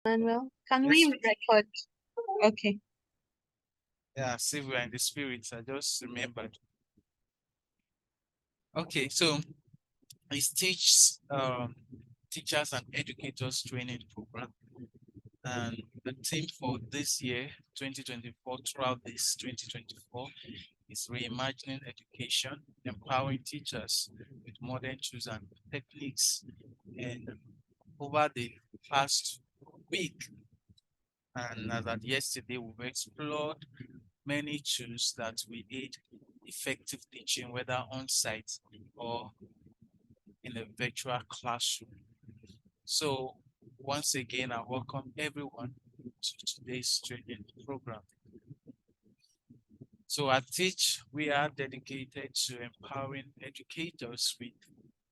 Manuel, can Yes. we record? Okay. Yeah, see, we're in the spirit. I just remembered. Okay, so it's teachers and educators training program. And the theme for this year, 2024, throughout this 2024, is reimagining education, empowering teachers with modern tools and techniques. And over the past week, and as at yesterday, we've explored many tools that will aid effective teaching, whether on site or in a virtual classroom. So, once again, I welcome everyone to today's training program. So, at Teach, we are dedicated to empowering educators with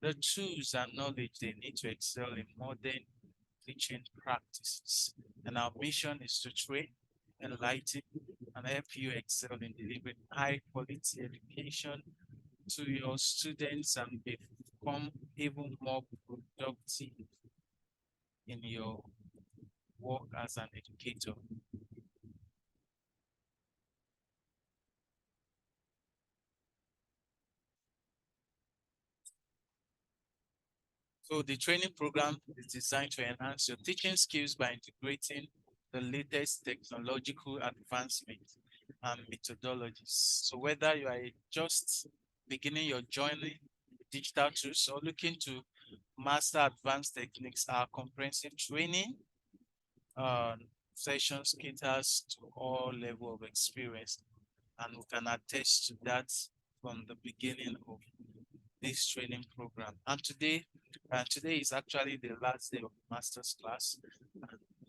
the tools and knowledge they need to excel in modern teaching practices. And our mission is to train, enlighten, and help you excel in delivering high quality education to your students and become even more productive in your work as an educator. So the training program is designed to enhance your teaching skills by integrating the latest technological advancements and methodologies. So whether you are just beginning your journey with digital tools or looking to master advanced techniques, our comprehensive training sessions caters to all level of experience, and we can attest to that from the beginning of this training program. And today is actually the last day of the master's class.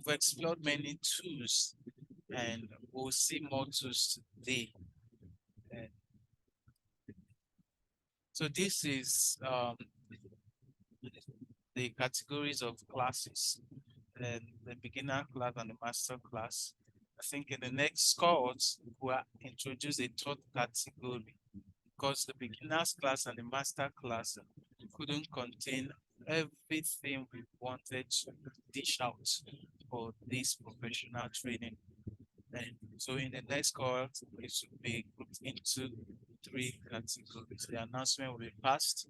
We've explored many tools, and we'll see more tools today. And so this is the categories of classes, and the beginner class and the master class. I think in the next course, we'll introduce a third category, because the beginners class and the master class couldn't contain everything we wanted to dish out for this professional training. And so in the next course, it should be grouped into three categories. The announcement will be passed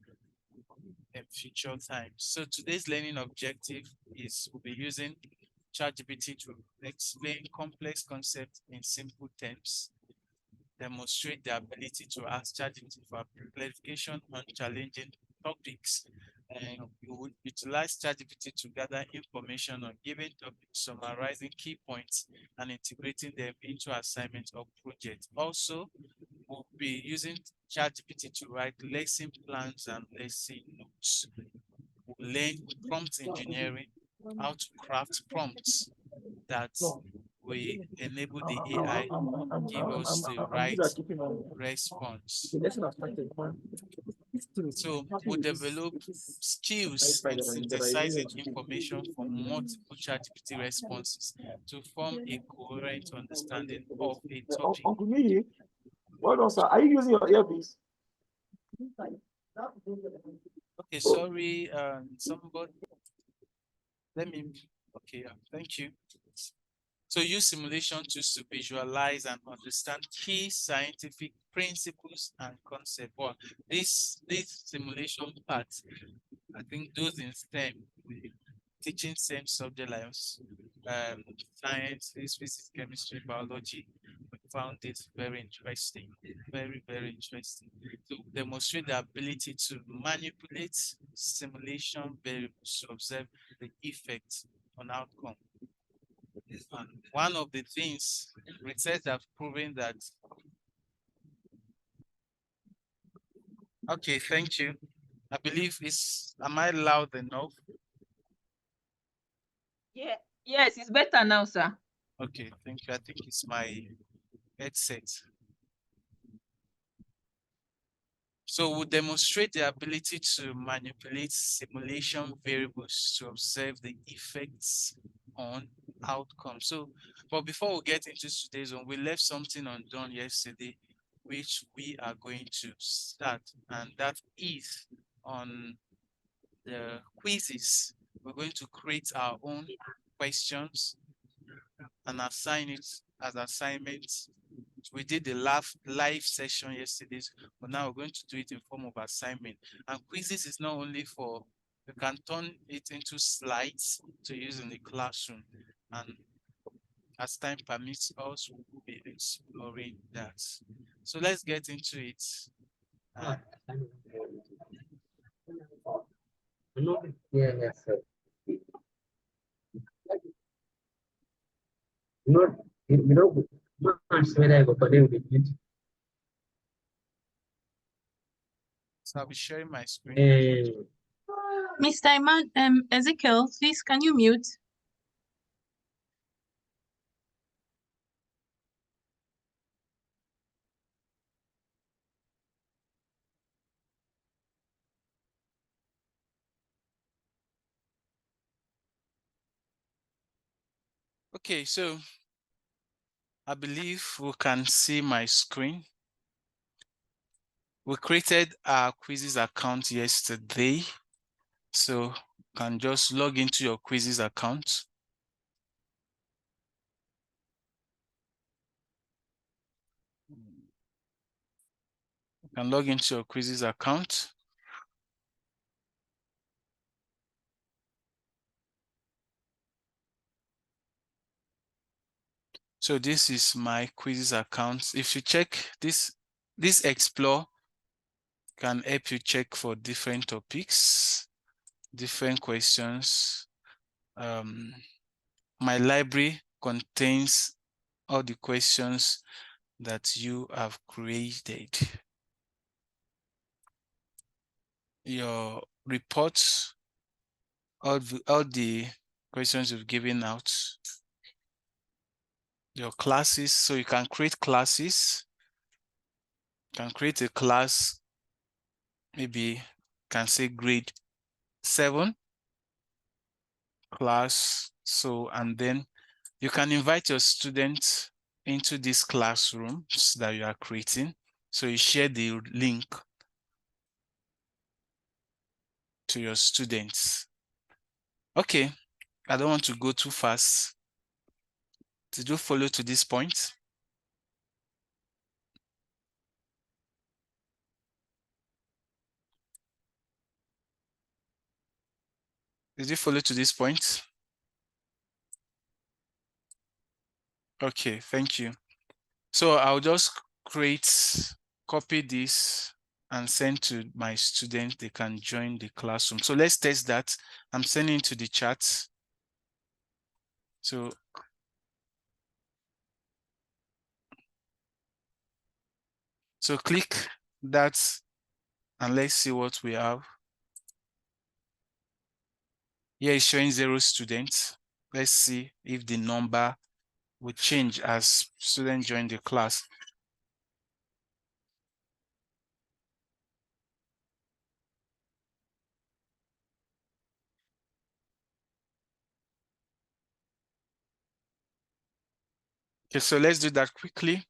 in future times. So today's learning objective is we'll be using ChatGPT to explain complex concepts in simple terms, demonstrate the ability to ask ChatGPT for clarification on challenging topics. And you would utilize ChatGPT to gather information on given topics, summarizing key points and integrating them into assignments or projects. Also, we'll be using ChatGPT to write lesson plans and lesson notes. We'll learn prompt engineering, how to craft prompts that we enable the AI give us the right response. So we develop skills in synthesizing information from multiple ChatGPT responses to form a coherent understanding of a topic. Uncle Miyi, what else? Are you using your earpiece? Okay, sorry, somebody, okay, thank you. So use simulation tools to visualize and understand key scientific principles and concepts. Well, this simulation part, I think those in STEM, teaching same subject lines, science, physics, chemistry, biology, we found this very interesting, very, very interesting. To demonstrate the ability to manipulate simulation variables to observe the effects on outcome. And one of the things research have proven that. Okay, thank you. I believe am I loud enough? Yeah, yes, it's better now, sir. Okay, thank you. I think it's my headset. So we'll demonstrate the ability to manipulate simulation variables to observe the effects on outcome. So, but before we get into today's one, we left something undone yesterday, which we are going to start, and that is on the quizzes. We're going to create our own questions and assign it as assignments. We did the live session yesterday, but now we're going to do it in form of assignment. And quizzes is not only for, you can turn it into slides to use in the classroom. And as time permits us, we'll be exploring that. So let's get into it. So I'll be sharing my screen. Mr. Iman, Ezekiel, please, can you mute? Okay, so I believe we can see my screen. We created our quizzes account yesterday. So you can just log into your quizzes account. You can log into your quizzes account. So this is my quizzes account. If you check this explore can help you check for different topics, different questions. My library contains all the questions that you have created. Your reports, all the questions you've given out. Your classes, so you can create classes. You can create a class, maybe can say grade 7 class. So, and then you can invite your students into this classrooms that you are creating. So you share the link to your students. Okay, I don't want to go too fast. Did you follow to this point? Did you follow to this point? Okay, thank you. So I'll just copy this and send to my students. They can join the classroom. So let's test that. I'm sending to the chat. So click that and let's see what we have. Here is showing 0 students. Let's see if the number will change as students join the class. Okay, so let's do that quickly.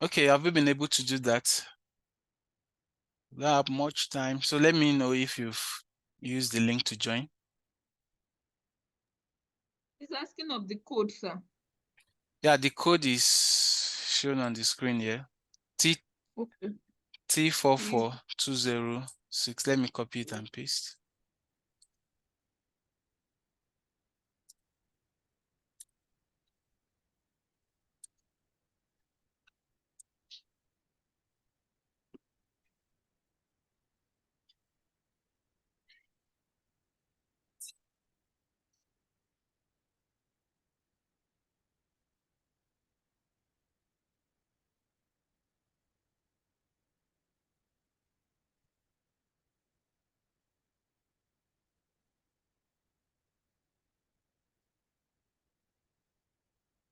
Okay, have you been able to do that? We don't have much time. So let me know if you've used the link to join. It's asking of the code, sir. Yeah, the code is shown on the screen here. Okay. T44206. Let me copy it and paste.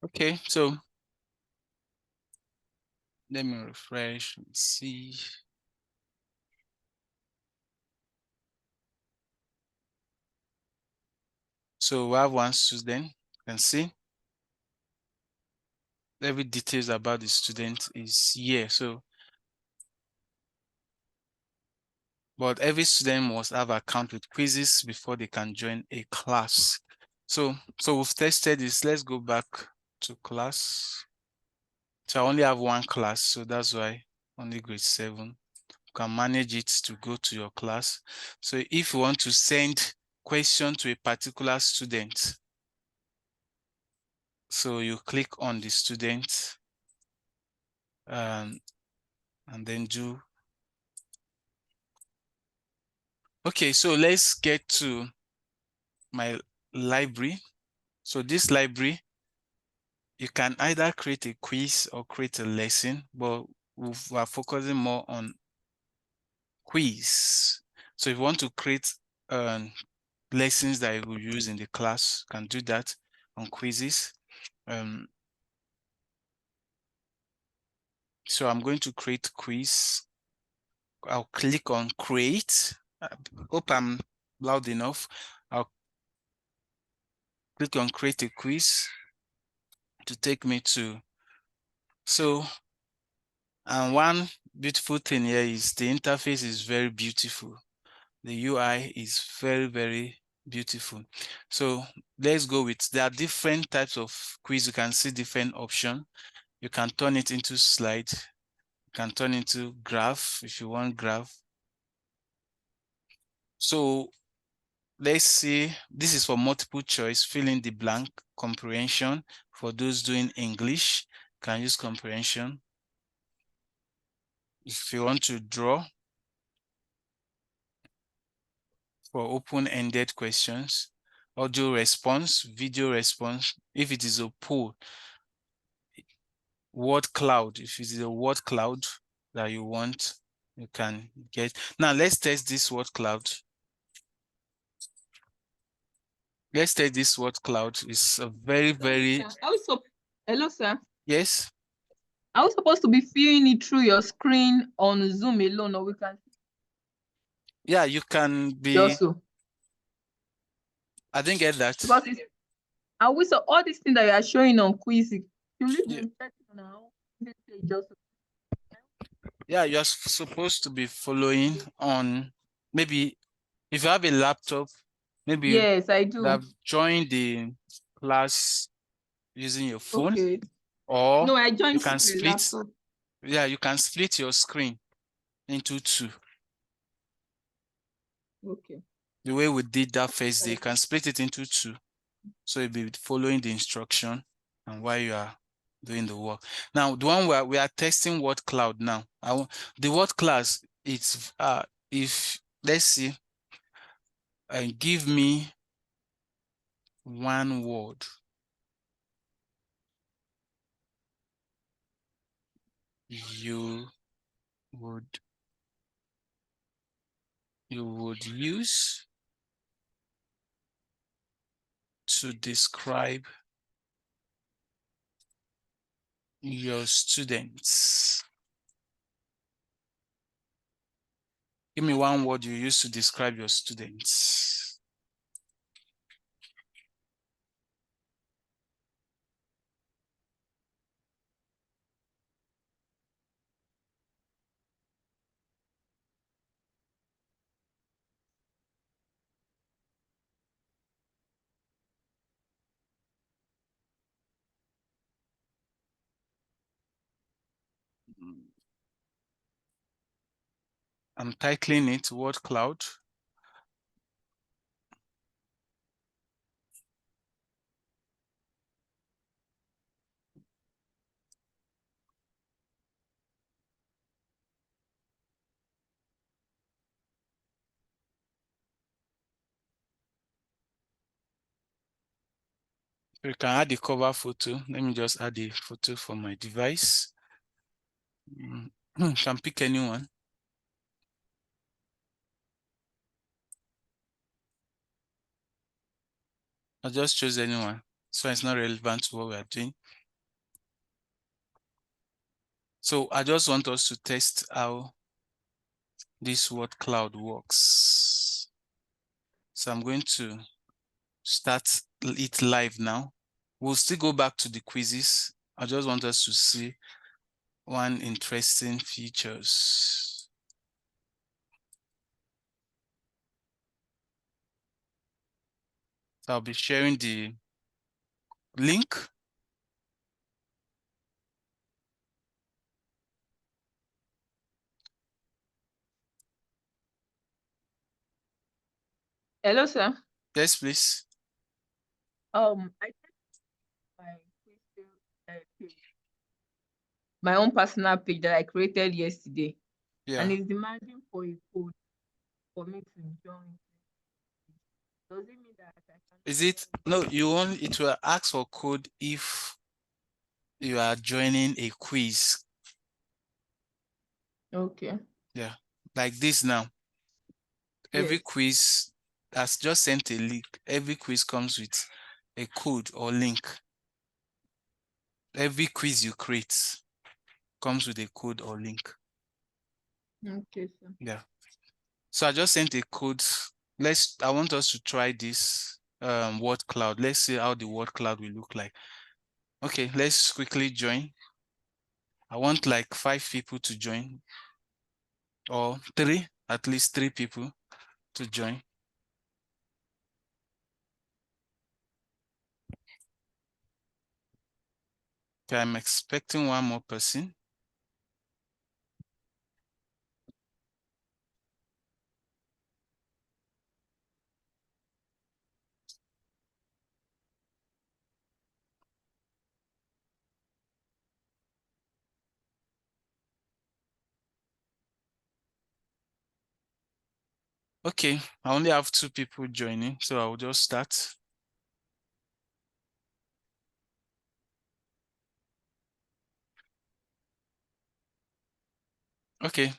Okay, so let me refresh and see. So we have one student, you can see. Every details about the student is here. So, but every student must have an account with quizzes before they can join a class. So we've tested this. Let's go back to class. So I only have one class, so that's why only grade 7. You can manage it to go to your class. So if you want to send question to a particular student, so you click on the student and then do. Okay, so let's get to my library. So this library, you can either create a quiz or create a lesson, but we are focusing more on quiz. So if you want to create lessons that you will use in the class, you can do that on quizzes. So I'm going to create quiz. I'll click on create. I hope I'm loud enough. I'll click on create a quiz to take me to. So, and one beautiful thing here is the interface is very beautiful. The UI is very, very beautiful. So let's go with, there are different types of quiz. You can see different options. You can turn it into slide. You can turn it into graph if you want graph. So let's see, this is for multiple choice, fill in the blank, comprehension. For those doing English, can use comprehension. If you want to draw, for open-ended questions, audio response, video response. If it is a poll, word cloud, if it is a word cloud that you want, you can get. Now let's test this word cloud. Let's test this word cloud. It's a very, very. Hello, sir. Yes. Are we supposed to be viewing it through your screen on Zoom alone, or we can? Yeah, you can be. Also, I didn't get that. because are we, so all these things that you are showing on Quizy, you leave them on our own page also. Yeah, you're supposed to be following on, maybe if you have a laptop, maybe Yes, I you do. have joined the class using your phone, Okay. or No, I joined you can through a split. laptop. Yeah, you can split your screen into 2. Okay. The way we did that first day, you can split it into 2. So you'll be following the instruction and while you are doing the work. Now, the one where we are testing word cloud now. The word class, it's if let's see, and give me one word. You would use to describe your students. Give me one word you use to describe your students. I'm titling it word cloud. You can add the cover photo. Let me just add the photo for my device. You can pick anyone. I just choose anyone, so it's not relevant to what we are doing. So I just want us to test how this word cloud works. So I'm going to start it live now. We'll still go back to the quizzes. I just want us to see one interesting features. So I'll be sharing the link. Hello, sir. Yes, please. I checked my page, my own personal page that I created yesterday, and Yeah. it's demanding for a code for me to join. Does it mean that I can? Is it? No, you want it will ask for code if you are joining a quiz. Okay. Yeah. Like this now. Every Yes. quiz has just sent a link. Every quiz comes with a code or link. Every quiz you create comes with a code or link. Okay, sir. Yeah. So I just sent a code. I want us to try this word cloud. Let's see how the word cloud will look like. Okay, let's quickly join. I want like 5 people to join, or 3, at least 3 people to join. Okay, I'm expecting 1 more person. Okay, I only have 2 people joining, so I'll just start. Okay.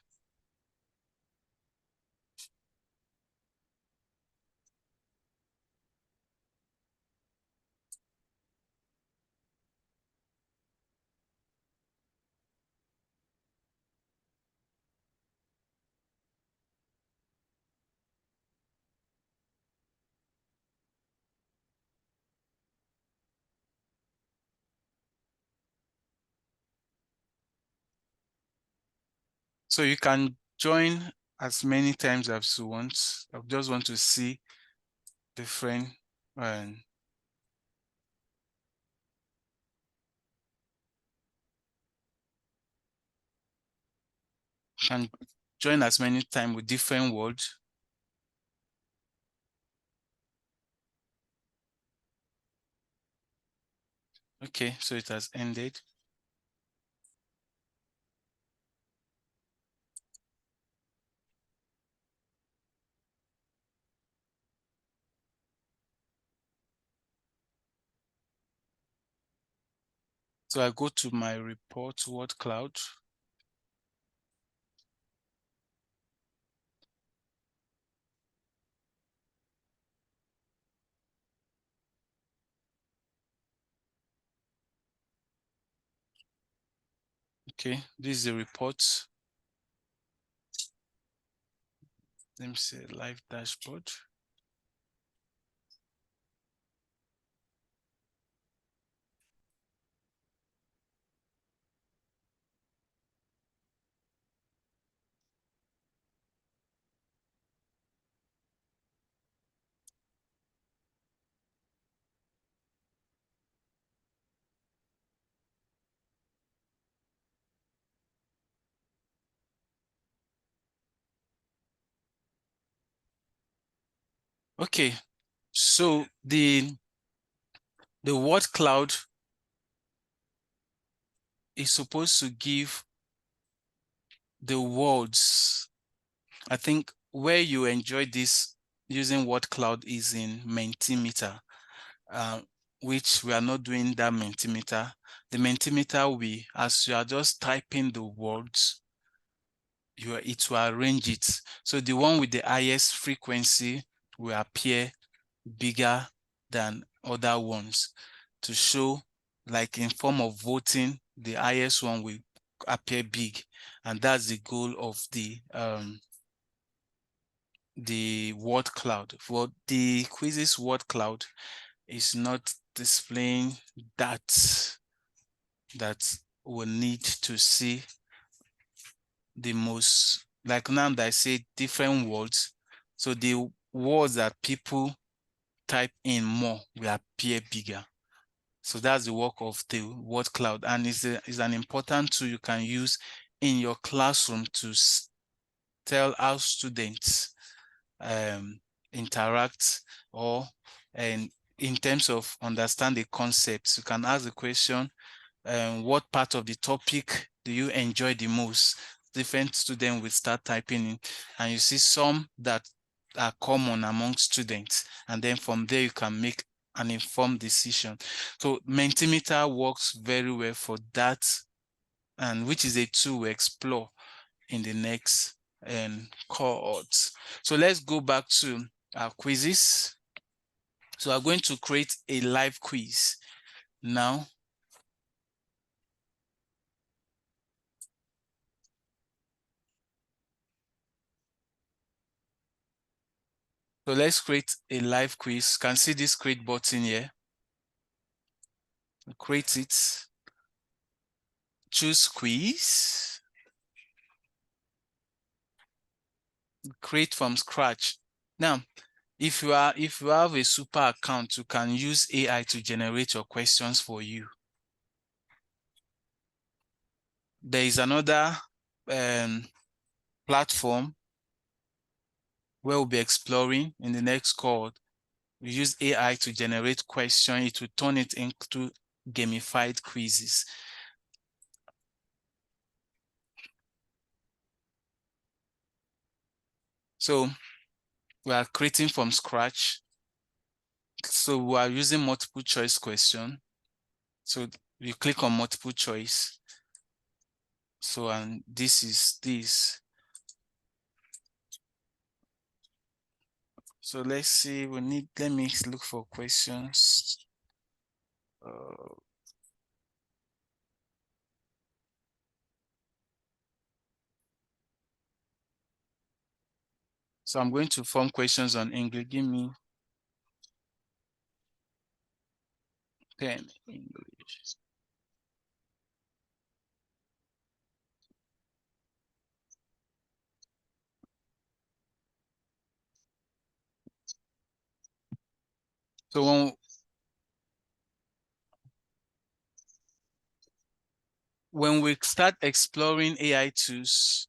So you can join as many times as you want. I just want to see different can join as many times with different words. Okay, so it has ended. So I go to my report word cloud. Okay, this is the report. Let me say live dashboard. Okay, so the word cloud is supposed to give the words. I think where you enjoy this using word cloud is in Mentimeter, which we are not doing that Mentimeter. The Mentimeter, as you are just typing the words, it will arrange it. So the one with the highest frequency will appear bigger than other ones to show, like in form of voting, the highest one will appear big. And that's the goal of the the word cloud. For the quizzes word cloud is not displaying that we need to see the most, like now that I say different words. So the words that people type in more will appear bigger. So that's the work of the word cloud, and is an important tool you can use in your classroom to tell how students interact, or and in terms of understand the concepts. You can ask the question, what part of the topic do you enjoy the most? Different students will start typing in, and you see some that are common among students, and then from there you can make an informed decision. So Mentimeter works very well for that, and which is a tool we explore in the next cohorts. So let's go back to our quizzes. So I'm going to create a live quiz now. So let's create a live quiz. You can see this create button here. Create it. Choose quiz. Create from scratch. Now, if you have a super account, you can use AI to generate your questions for you. There is another platform where we'll be exploring in the next cohort. We use AI to generate questions. It will turn it into gamified quizzes. So we are creating from scratch. So we are using multiple choice question. So you click on multiple choice. So, and this is this. So let's see, let me look for questions. So I'm going to form questions on English. Give me 10 English. So when we start exploring AI tools,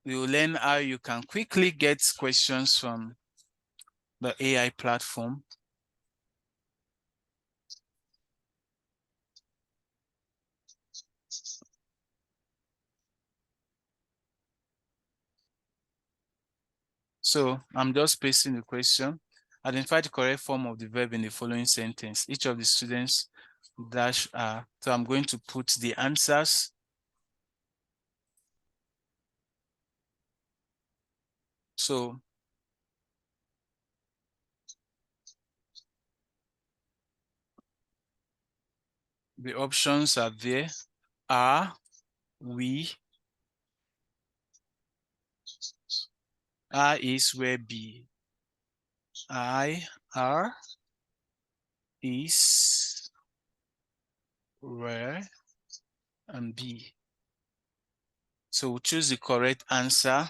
we will learn how you can quickly get questions from the AI platform. So I'm just pasting the question. Identify the correct form of the verb in the following sentence. Each of the students dash are. So I'm going to put the answers. So the options are there. Are, we. Are is where be. I, are, is, where, and be. So we'll choose the correct answer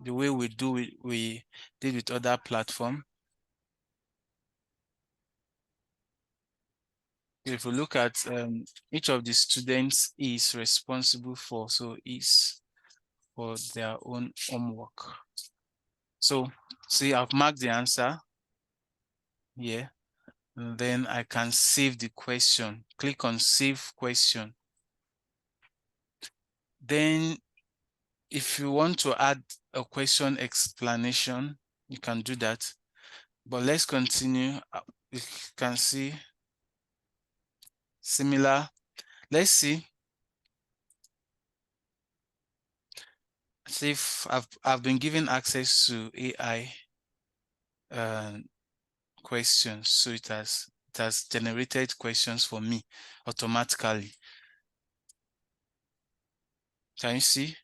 the way we did with other platform. If we look at each of the students is responsible for, so is for their own homework. So see, I've marked the answer here, and then I can save the question. Click on save question. Then if you want to add a question explanation, you can do that. But let's continue. You can see similar. Let's see if I've been given access to AI questions, so it has generated questions for me automatically. Can you see?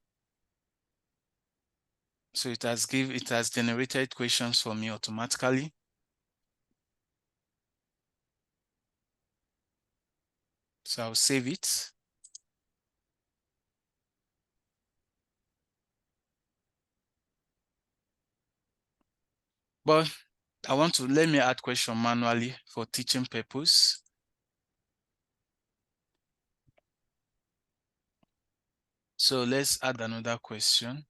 So it has generated questions for me automatically. So I'll save it. But let me add question manually for teaching purpose. So let's add another question.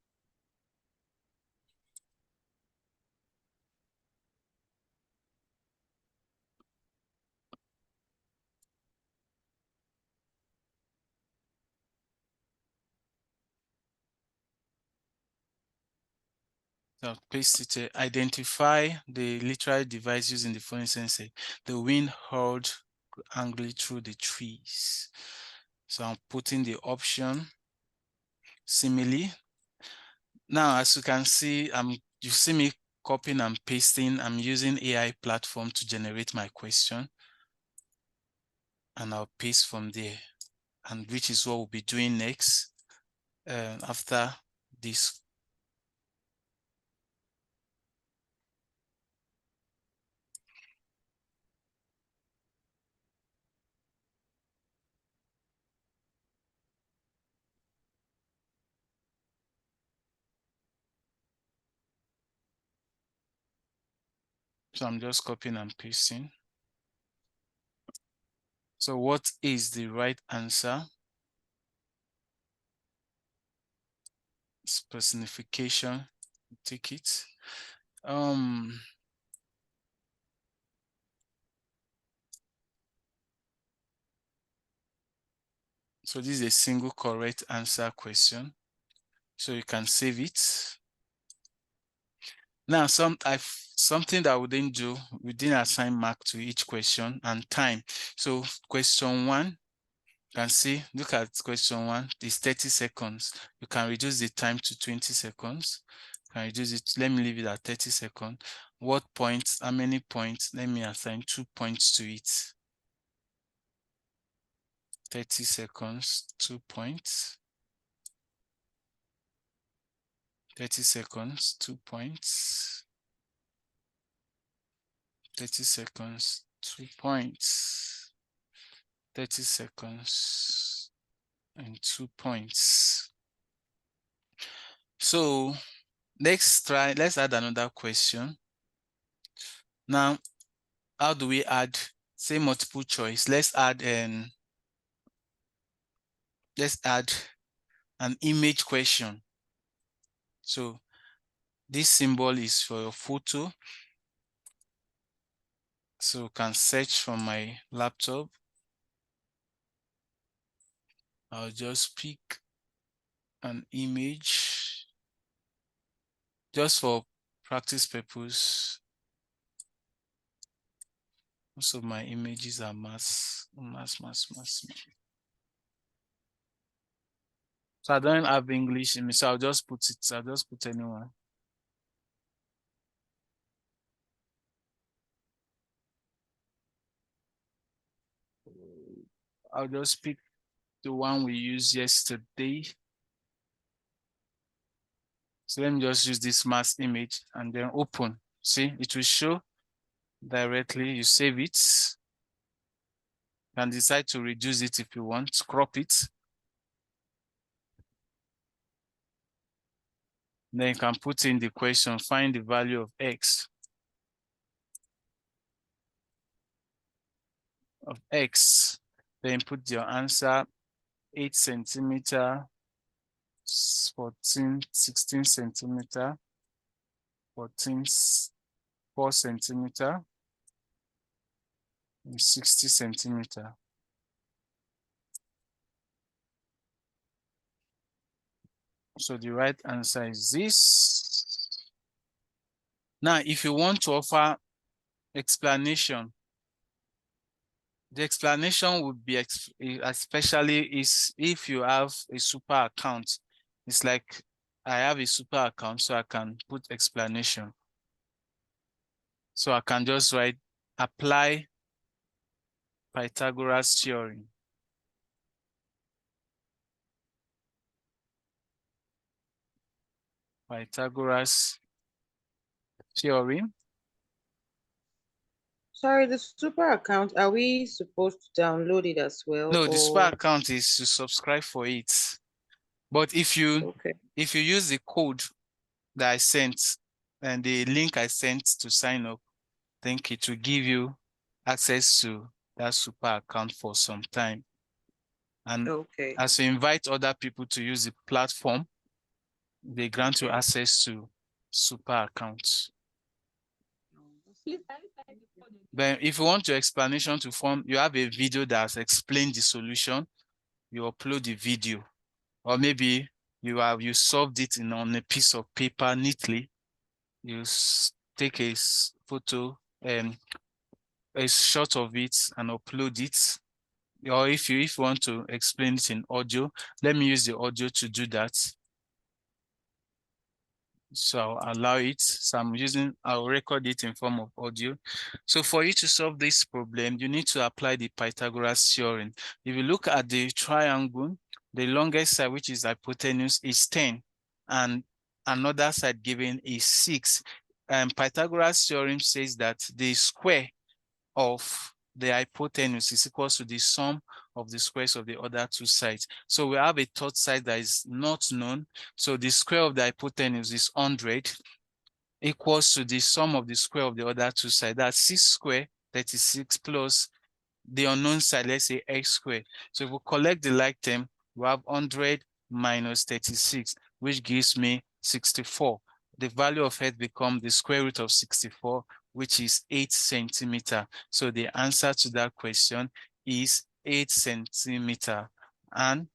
So paste it. Identify the literary device using the following sentence. The wind hurled angrily through the trees. So I'm putting the option simile. Now, as you can see, you see me copying and pasting. I'm using AI platform to generate my question. And I'll paste from there. And which is what we'll be doing next after this. So I'm just copying and pasting. So what is the right answer? It's personification. Take it. So this is a single correct answer question. So you can save it. Now, something that we didn't do, we didn't assign mark to each question and time. So question 1, you can see, look at question 1, it's 30 seconds. You can reduce the time to 20 seconds. You can reduce it, let me leave it at 30 seconds. What points, how many points? Let me assign 2 points to it. 30 seconds, 2 points. 30 seconds, 2 points. 30 seconds, 2 points. 30 seconds and 2 points. So let's add another question. Now, how do we add, say, multiple choice? Let's add an image question. So this symbol is for your photo. So you can search from my laptop. I'll just pick an image just for practice purpose. Most of my images are mass. So I don't have English in me, so I'll just put anyone. I'll just pick the one we used yesterday. So let me just use this mass image and then open. See, it will show directly. You save it. You can decide to reduce it if you want, crop it. Then you can put in the question, find the value of X. Then put your answer, 8 centimeter, 16 centimeter, 4 centimeter, and 60 centimeter. So the right answer is this. Now, if you want to offer explanation, the explanation would be especially is if you have a super account. It's like I have a super account, so I can put explanation. So I can just write apply Pythagoras theorem. Pythagoras theorem. Sorry, the super account, are we supposed to download it as well? No, the super or- account is to subscribe for it. But if you Okay. use the code that I sent and the link I sent to sign up, I think it will give you access to that super account for some time. And Okay. as you invite other people to use the platform, they grant you access to super accounts. Then if you want your explanation to form, you have a video that's explained the solution, you upload the video. Or maybe you solved it on a piece of paper neatly. You take a photo, a shot of it and upload it. Or if you want to explain it in audio, let me use the audio to do that. So I'll allow it. So I'll record it in form of audio. So for you to solve this problem, you need to apply the Pythagoras theorem. If you look at the triangle, the longest side, which is hypotenuse, is 10, and another side given is 6. Pythagoras theorem says that the square of the hypotenuse is equal to the sum of the squares of the other two sides. So we have a third side that is not known. So the square of the hypotenuse is 100 equals to the sum of the square of the other two sides. That's 6 squared, 36 plus the unknown side, let's say x squared. So if we collect the like term, we have 100 minus 36, which gives me 64. The value of h becomes the square root of 64, which is 8 centimeters. So the answer to that question is 8 centimeters. And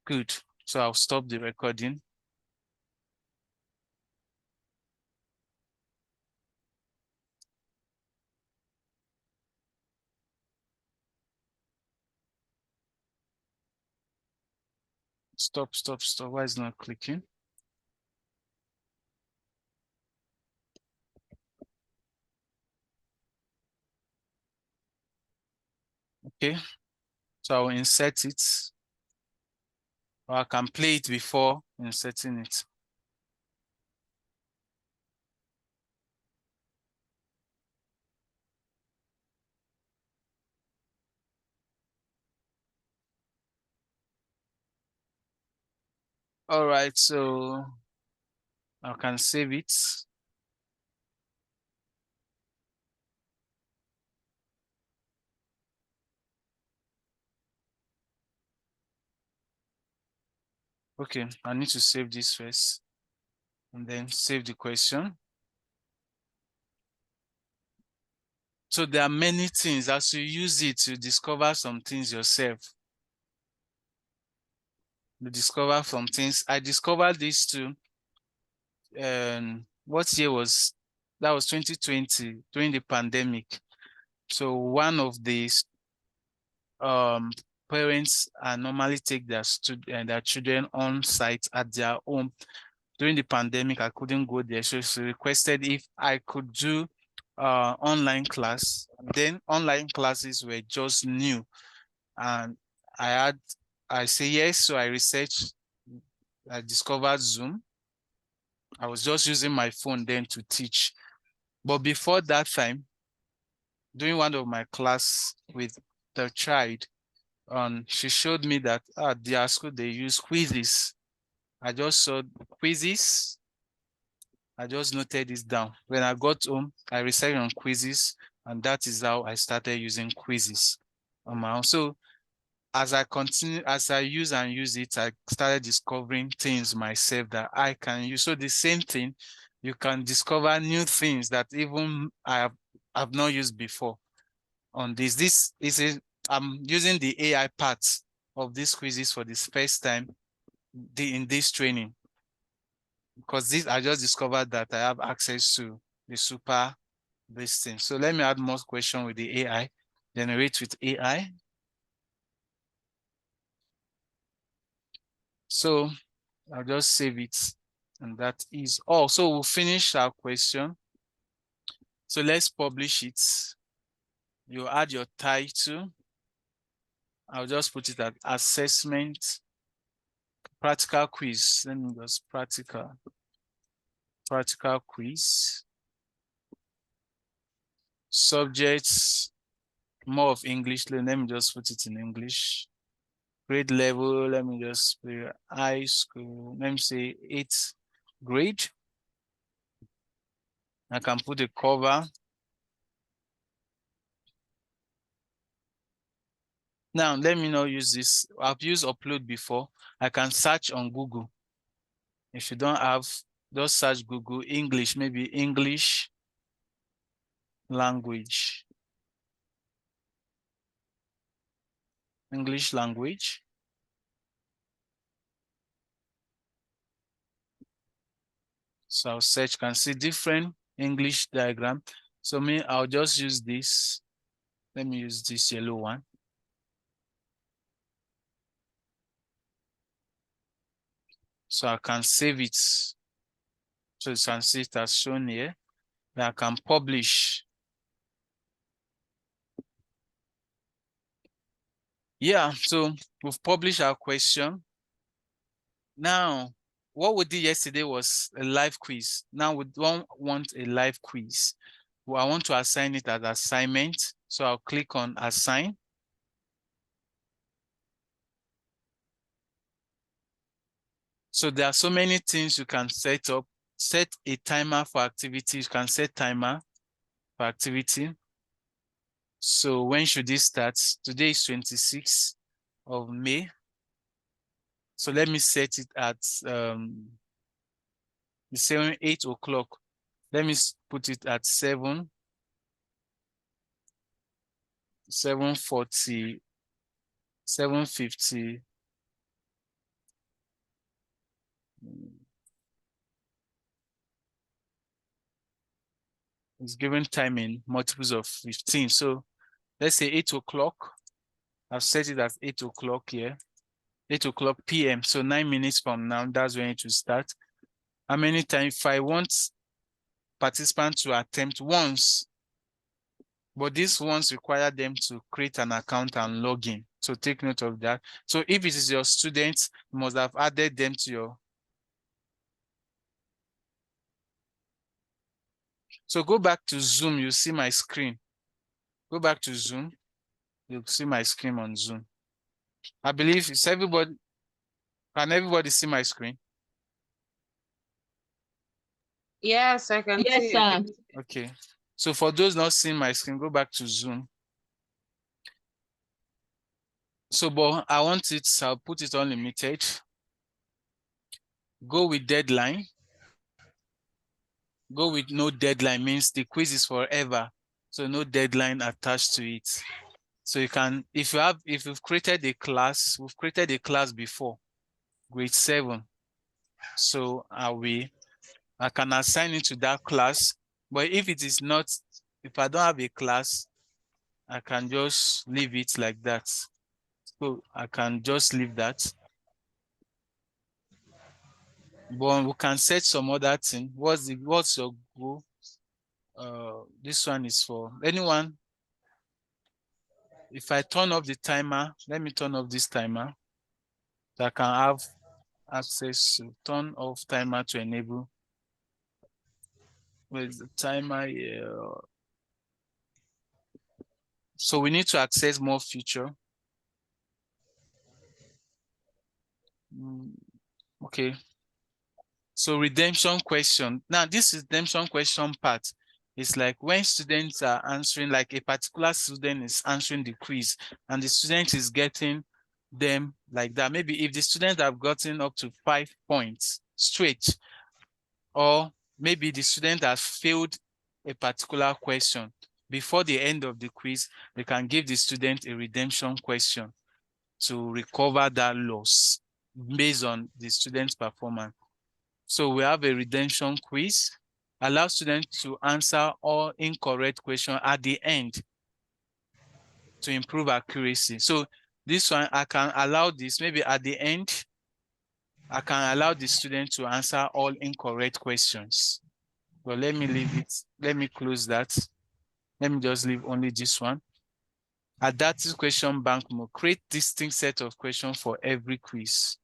good. So I'll stop the recording. Stop. Why is it not clicking? Okay. So I'll insert it. Or I can play it before inserting it. All right, so I can save it. Okay, I need to save this first and then save the question. So there are many things as you use it to discover some things yourself. You discover some things. I discovered this too. What year was that? Was 2020 during the pandemic. So one of these parents normally take their children on site at their home. During the pandemic, I couldn't go there, so she requested if I could do online class. Then online classes were just new, and I say yes, so I researched. I discovered Zoom. I was just using my phone then to teach, but before that time, during one of my class with the child, she showed me that at their school they use quizzes. I just saw quizzes. I just noted this down. When I got home, I researched on quizzes, and that is how I started using quizzes on my own. So as I use it, I started discovering things myself that I can use. So the same thing, you can discover new things that even I've not used before on this. This is I'm using the AI part of these quizzes for this first time in this training, because I just discovered that I have access to the super this thing. So let me add more question with the AI, generate with AI. So I'll just save it, and that is all. So we'll finish our question. So let's publish it. You add your title. I'll just put it at assessment, practical quiz. Let me just practical. Practical quiz. Subjects, more of English. Let me just put it in English. Grade level, let me just put high school. Let me say 8th grade. I can put a cover. Now, let me not use this. I've used upload before. I can search on Google. If you don't have, just search Google English, maybe English language. English language. So I'll search, can see different English diagram. So I'll just use this. Let me use this yellow one. So I can save it. So you can see it as shown here. Then I can publish. Yeah, so we've published our question. Now, what we did yesterday was a live quiz. Now we don't want a live quiz. Well, I want to assign it as assignment. So I'll click on assign. So there are so many things you can set up. Set a timer for activity. You can set timer for activity. So when should this start? Today is 26th of May. So let me set it at 8 o'clock. Let me put it at 7:40, 7:50. It's given time in multiples of 15. So let's say 8 o'clock. I've set it as 8 o'clock here. 8 o'clock p.m. So 9 minutes from now, that's when it will start. How many times? If I want participants to attempt once, but these ones require them to create an account and log in. So take note of that. So if it is your students, you must have added them to your. So go back to Zoom, you see my screen. Go back to Zoom, you'll see my screen on Zoom. I believe it's everybody. Can everybody see my screen? Yes, I can Yes, see. sir. Okay. So for those not seeing my screen, go back to Zoom. So, but I want it, so I'll put it unlimited. Go with deadline. Go with no deadline means the quiz is forever. So no deadline attached to it. So you can, if you've created a class, we've created a class before, grade 7. So I can assign it to that class. But if it is not, if I don't have a class, I can just leave it like that. So I can just leave that. But we can set some other thing. What's your goal? This one is for anyone. If I turn off the timer, let me turn off this timer. So I can have access to turn off timer to enable. Where's the timer here? So we need to access more feature. Okay. So redemption question. Now this redemption question part is like when students are answering, like a particular student is answering the quiz and the student is getting them like that. Maybe if the students have gotten up to 5 points straight, or maybe the student has failed a particular question, before the end of the quiz, they can give the student a redemption question to recover that loss based on the student's performance. So we have a redemption quiz, allow students to answer all incorrect questions at the end to improve accuracy. So this one, I can allow this, maybe at the end, I can allow the student to answer all incorrect questions. But let me leave it, let me close that. Let me just leave only this one. Adaptive question bank mode, create distinct set of questions for every quiz.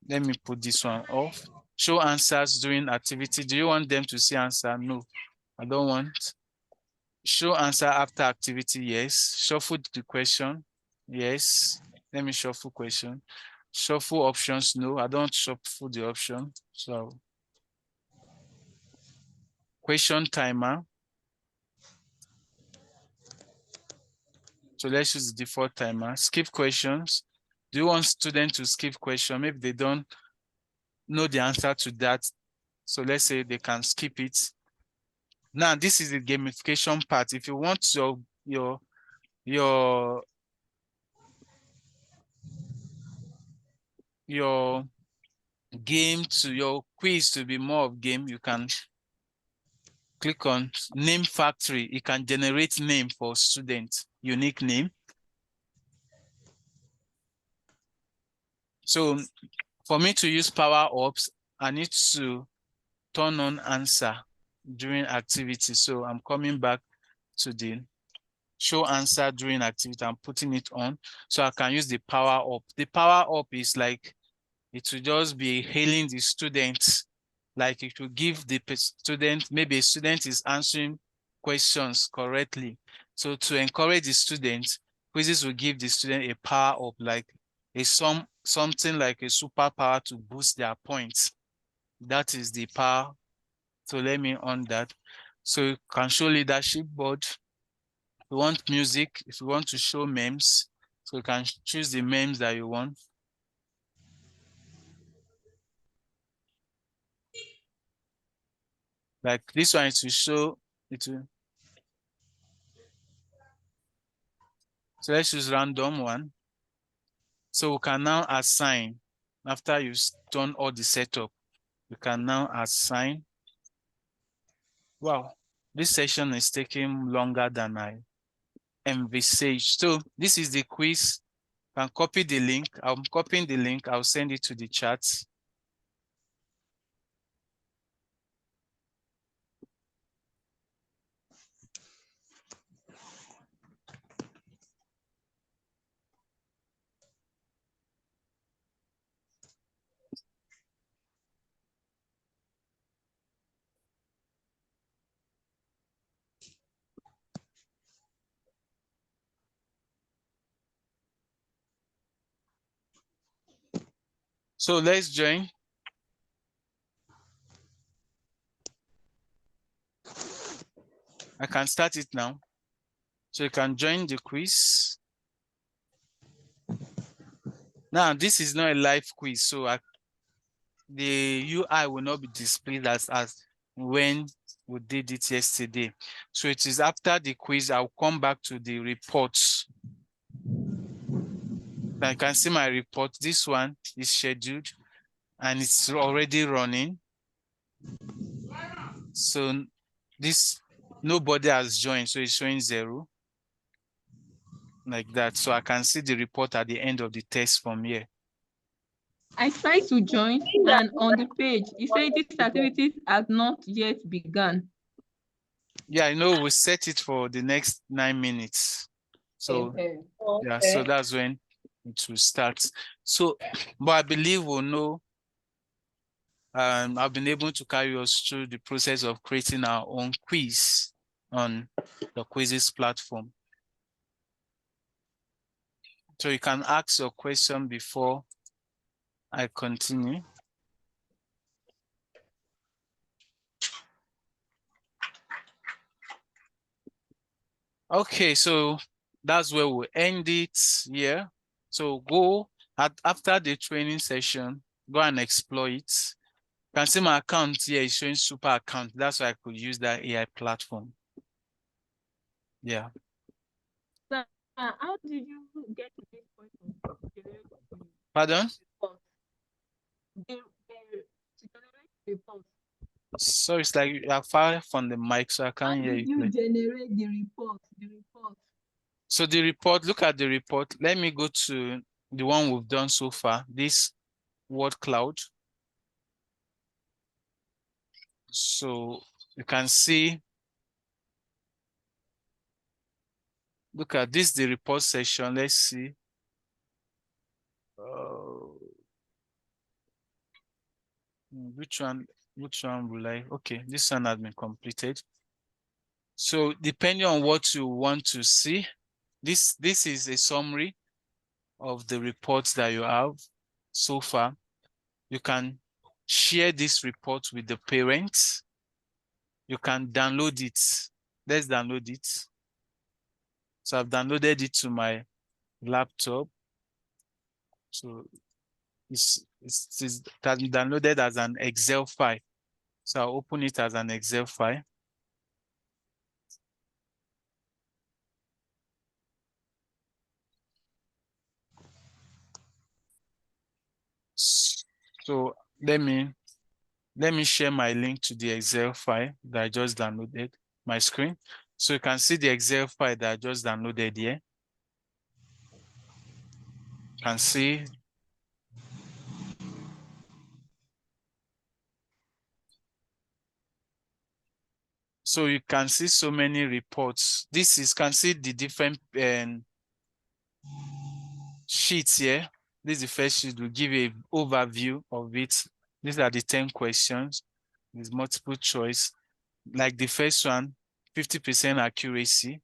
Let me put this one off. Show answers during activity. Do you want them to see answer? No, I don't want. Show answer after activity, yes. Shuffle the question, yes. Let me shuffle question. Shuffle options, no, I don't shuffle the option. So question timer. So let's use the default timer. Skip questions. Do you want students to skip question? Maybe they don't know the answer to that. So let's say they can skip it. Now this is the gamification part. If you want your game to your quiz to be more of game, you can click on name factory. It can generate name for students, unique name. So for me to use power ups, I need to turn on answer during activity. So I'm coming back to the show answer during activity. I'm putting it on so I can use the power up. The power up is like, it will just be hailing the students. Like it will give the student, maybe a student is answering questions correctly. So to encourage the student, quizzes will give the student a power up, like something like a superpower to boost their points. That is the power. So let me on that. So you can show leadership board. If you want music, if you want to show memes, so you can choose the memes that you want. Like this one is to show it. So let's use random one. So we can now assign, after you've done all the setup, you can now assign. Wow, this session is taking longer than I envisaged. So this is the quiz. You can copy the link. I'm copying the link. I'll send it to the chat. So let's join. I can start it now. So you can join the quiz. Now, this is not a live quiz, so the UI will not be displayed as when we did it yesterday. So it is after the quiz, I'll come back to the reports. I can see my report. This one is scheduled and it's already running. So this, nobody has joined, so it's showing 0. Like that. So I can see the report at the end of the test from here. I tried to join, and on the page, it said this activities has not yet begun. Yeah, I know we set it for the next 9 minutes. So yeah, so that's when it will start. So, but I believe we'll know. I've been able to carry us through the process of creating our own quiz on the quizzes platform. So you can ask your question before I continue. Okay, so that's where we'll end it here. So go after the training session, go and explore it. You can see my account here is showing super account. That's why I could use that AI platform. Yeah. So, how did you get to this point of generating Pardon? reports? To generate reports. So it's like you are far from the mic, so I How can't hear did you. you generate the report? So the report, look at the report. Let me go to the one we've done so far, this word cloud. So you can see, look at this, the report section. Let's see. Which one will I? Okay, this one has been completed. So depending on what you want to see, this is a summary of the reports that you have so far. You can share this report with the parents. You can download it. Let's download it. So I've downloaded it to my laptop. So it's downloaded as an Excel file. So I'll open it as an Excel file. So let me share my link to the Excel file that I just downloaded, my screen. So you can see the Excel file that I just downloaded here. You can see. So you can see so many reports. This is, can see the different sheets here. This is the first sheet. Will give you an overview of it. These are the 10 questions. There's multiple choice. Like the first one, 50% accuracy,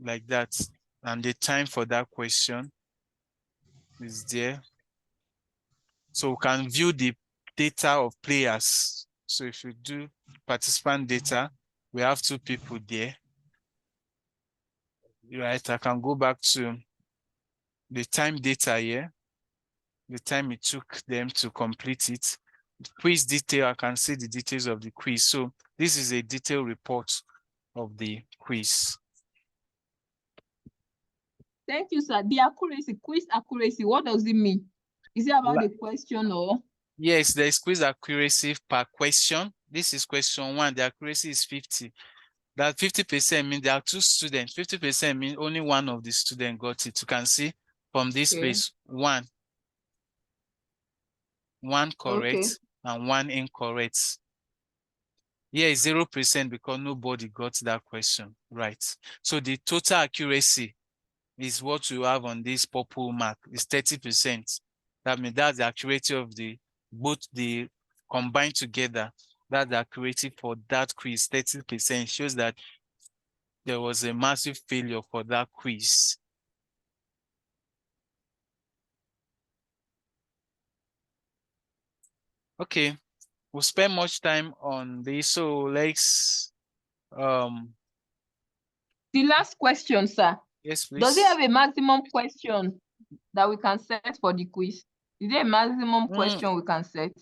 like that. And the time for that question is there. So we can view the data of players. So if you do participant data, we have 2 people there. Right, I can go back to the time data here, the time it took them to complete it. Quiz detail, I can see the details of the quiz. So this is a detailed report of the quiz. Thank you, sir. The accuracy, quiz accuracy, what does it mean? Is it about the question or? Yes, there is quiz accuracy per question. This is question 1. The accuracy is 50. That 50% means there are 2 students. 50% means only one of the students got it. You can see from this place, one correct and 1 incorrect. Here is 0% because nobody got that question right. So the total accuracy is what you have on this purple mark, is 30%. That means that's the accuracy of the both the combined together. That's the accuracy for that quiz. 30% shows that there was a massive failure for that quiz. Okay, we'll spend much time on this. So let's the last question, sir. Yes, please. Does it have a maximum question that we can set for the quiz? Is there a maximum question we can set?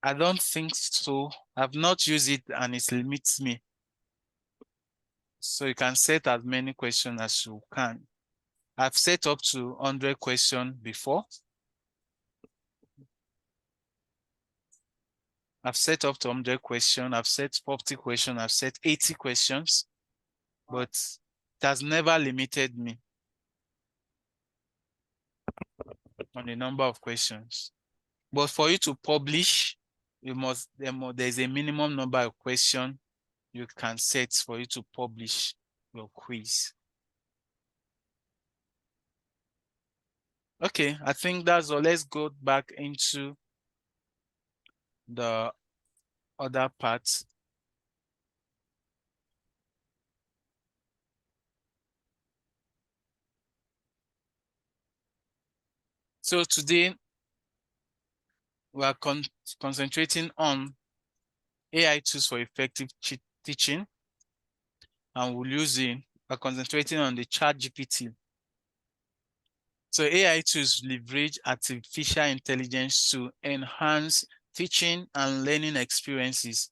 I don't think so. I've not used it and it limits me. So you can set as many questions as you can. I've set up to 100 questions before. I've set up to 100 questions. I've set 40 questions. I've set 80 questions. But it has never limited me on the number of questions. But for you to publish, you must, there's a minimum number of questions you can set for you to publish your quiz. Okay, I think that's all. Let's go back into the other parts. So today we are concentrating on AI tools for effective teaching, and we're concentrating on the ChatGPT. So AI tools leverage artificial intelligence to enhance teaching and learning experiences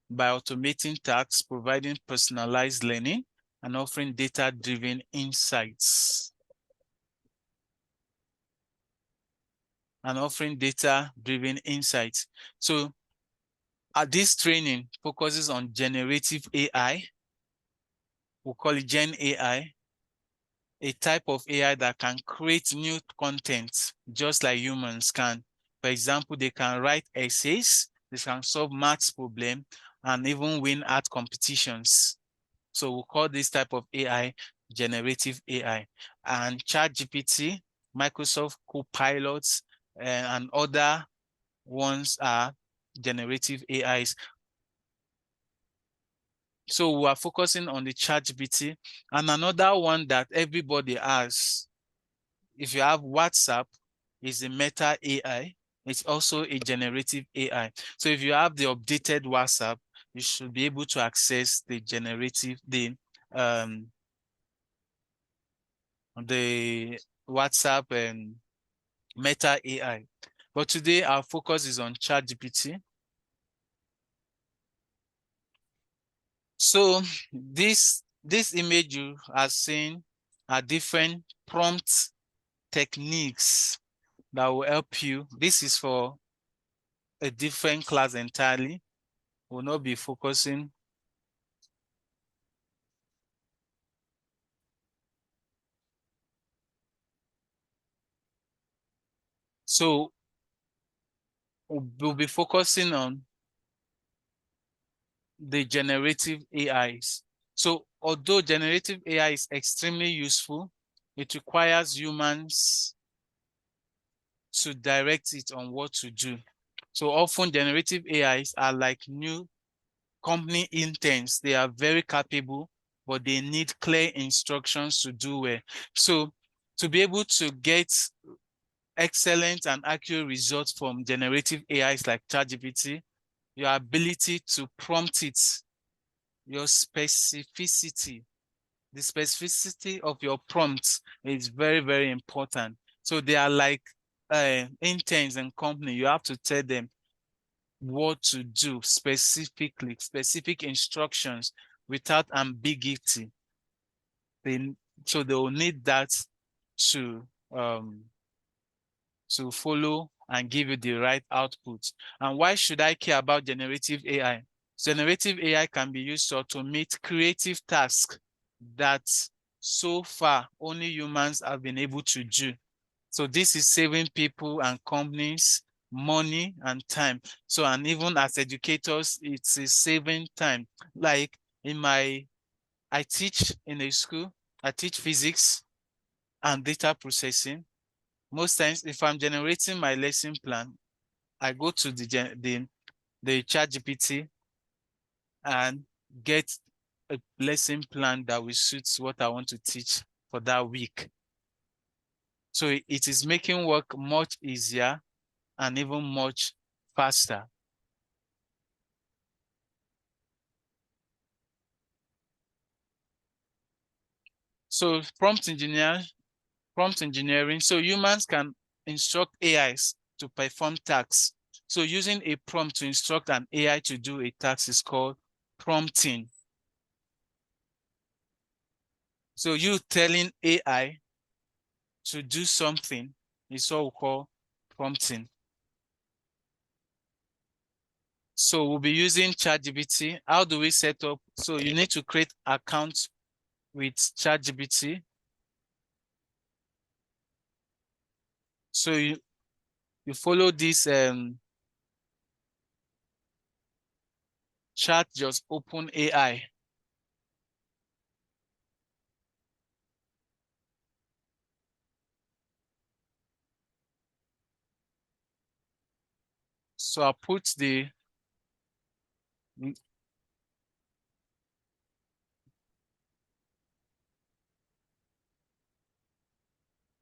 by automating tasks, providing personalized learning, and offering data-driven insights. So this training focuses on generative AI. We call it Gen AI, a type of AI that can create new content just like humans can. For example, they can write essays, they can solve maths problems, and even win art competitions. So we'll call this type of AI generative AI. And ChatGPT, Microsoft Copilots, and other ones are generative AIs. So we are focusing on the ChatGPT, and another one that everybody has, if you have WhatsApp, is the Meta AI. It's also a generative AI. So if you have the updated WhatsApp, you should be able to access the WhatsApp and Meta AI. But today our focus is on ChatGPT. So this image you are seeing are different prompt techniques that will help you. This is for a different class entirely. We'll not be focusing. So we'll be focusing on the generative AIs. So although generative AI is extremely useful, it requires humans to direct it on what to do. So often generative AIs are like new company interns. They are very capable, but they need clear instructions to do well. So to be able to get excellent and accurate results from generative AIs like ChatGPT, your ability to prompt it, your specificity, the specificity of your prompts is very, very important. So they are like interns and company. You have to tell them what to do specifically, specific instructions without ambiguity. So they will need that to follow and give you the right output. And why should I care about generative AI? Generative AI can be used to automate creative tasks that so far only humans have been able to do. So this is saving people and companies money and time. So, and even as educators, it's a saving time. Like I teach in a school, I teach physics and data processing. Most times, if I'm generating my lesson plan, I go to the ChatGPT and get a lesson plan that will suit what I want to teach for that week. So it is making work much easier and even much faster. So prompt engineering. So humans can instruct AIs to perform tasks. So using a prompt to instruct an AI to do a task is called prompting. So you telling AI to do something is what we call prompting. So we'll be using ChatGPT. How do we set up? So you need to create accounts with ChatGPT. So you follow this chat, just open AI. So I put the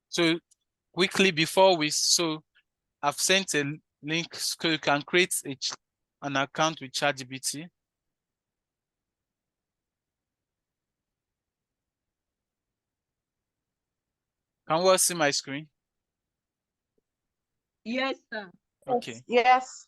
so quickly before I've sent a link so you can create an account with ChatGPT. Can we all see my screen? Yes, sir. Okay. Yes.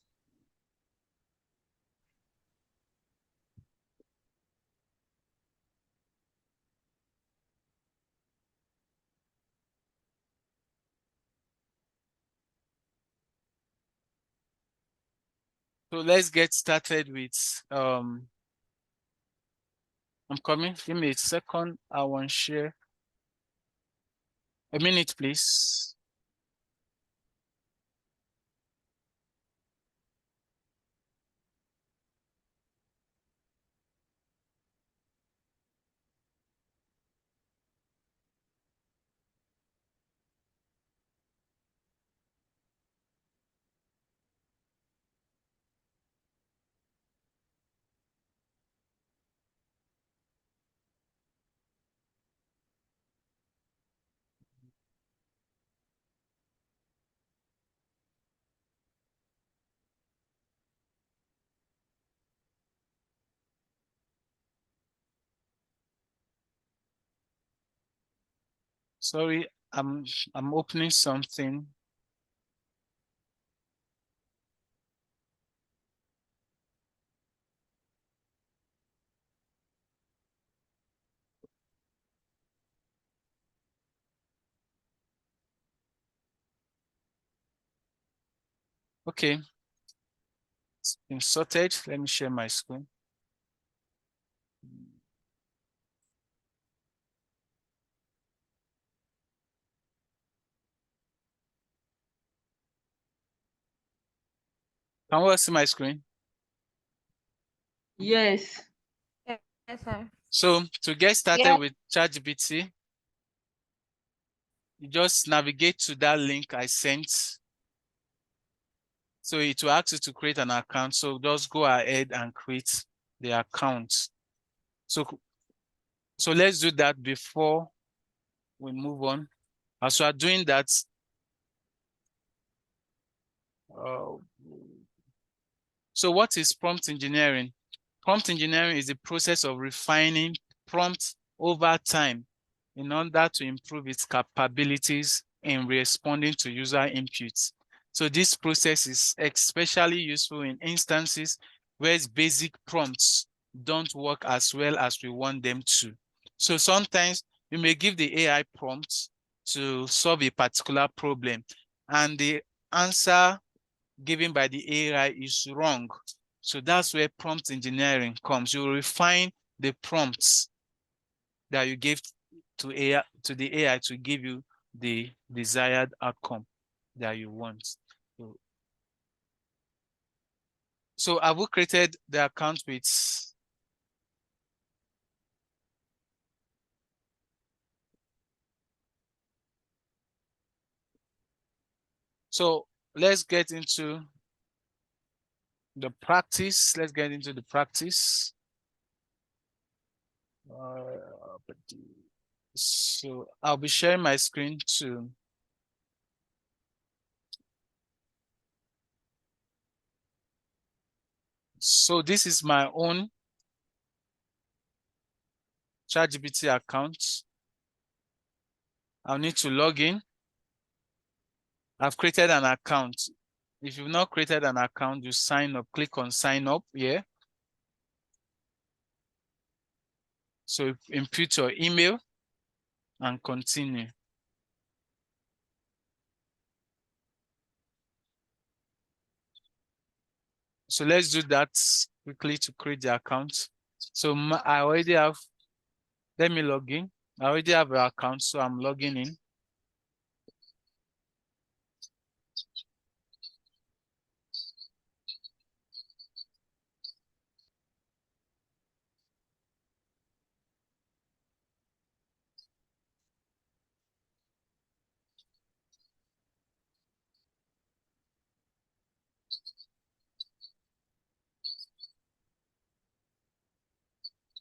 So let's get started with I'm coming. Give me a second. I want to share. A minute, please. Sorry, I'm opening something. Okay, it's been sorted. Let me share my screen. Can we all see my screen? Yes. Yes, sir. So to get started Yeah. with ChatGPT, you just navigate to that link I sent. So it will ask you to create an account. So just go ahead and create the account. So let's do that before we move on. As we are doing that, so what is prompt engineering? Prompt engineering is the process of refining prompts over time in order to improve its capabilities in responding to user inputs. So this process is especially useful in instances where basic prompts don't work as well as we want them to. So sometimes you may give the AI prompts to solve a particular problem, and the answer given by the AI is wrong. So that's where prompt engineering comes. You refine the prompts that you give to the AI to give you the desired outcome that you want. So have we created the account with so let's get into the practice. Let's get into the practice. So I'll be sharing my screen too. So this is my own ChatGPT account. I'll need to log in. I've created an account. If you've not created an account, you sign up, click on sign up here. So input your email and continue. So let's do that quickly to create the account. So I already have, let me log in. I already have an account, so I'm logging in.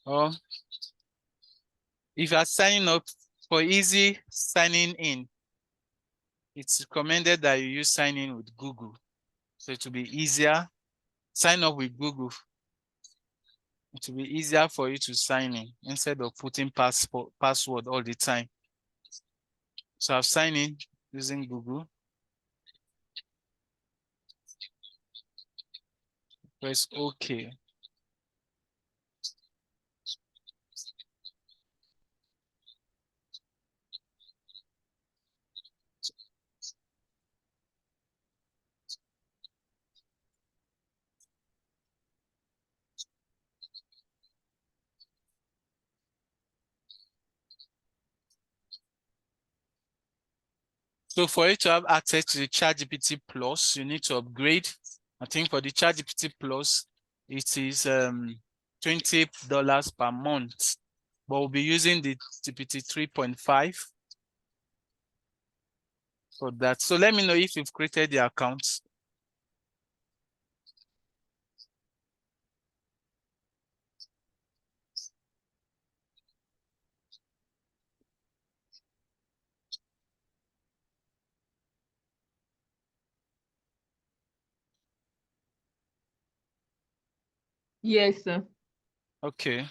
Or if you are signing up for easy signing in, it's recommended that you use sign in with Google. So it will be easier. Sign up with Google. It will be easier for you to sign in instead of putting password all the time. So I've signed in using Google. Press OK. So for you to have access to the ChatGPT Plus, you need to upgrade. I think for the ChatGPT Plus, it is $20 per month. But we'll be using the GPT 3.5 for that. So let me know if you've created the account. Yes, sir. Okay.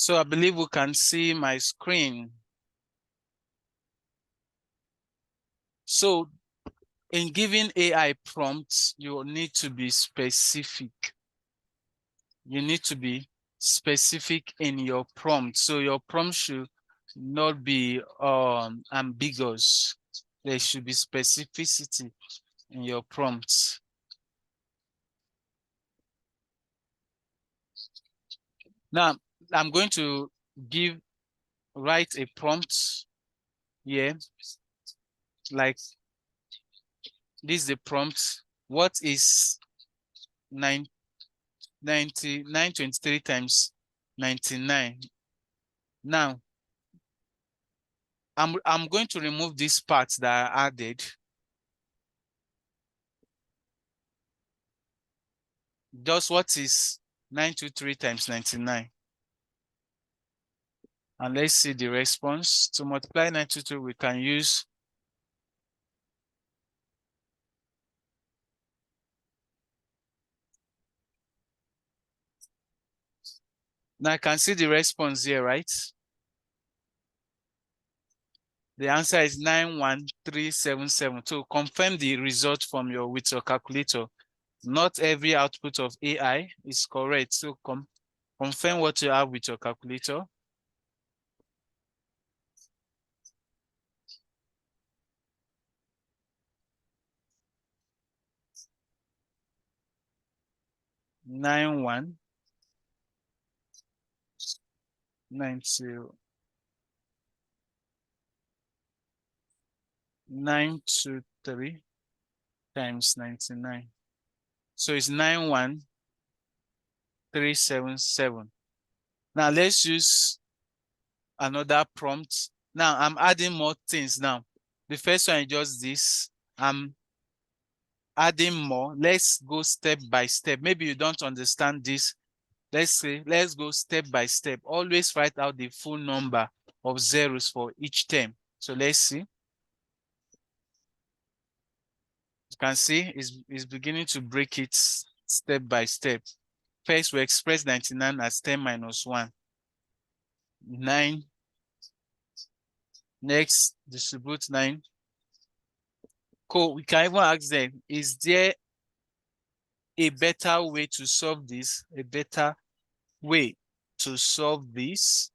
So I believe we can see my screen. So in giving AI prompts, you need to be specific. You need to be specific in your prompt. So your prompt should not be ambiguous. There should be specificity in your prompts. Now, I'm going to write a prompt here. Like this is the prompt. What is 923 times 99? Now, I'm going to remove these parts that are added. Just what is 923 times 99? And let's see the response. To multiply 923, we can use now I can see the response here, right? The answer is 91377. To confirm the result with your calculator, not every output of AI is correct. So confirm what you have with your calculator. Nine one 923 times 99. So it's 91377. Now let's use another prompt. Now I'm adding more things now. The first one is just this. I'm adding more. Let's go step by step. Maybe you don't understand this. Let's go step by step. Always write out the full number of zeros for each term. So let's see. You can see it's beginning to break it step by step. First, we express 99 as 10 minus 1. 9. Next, distribute 9. Cool. We can even ask them, is there a better way to solve this? A better way to solve this?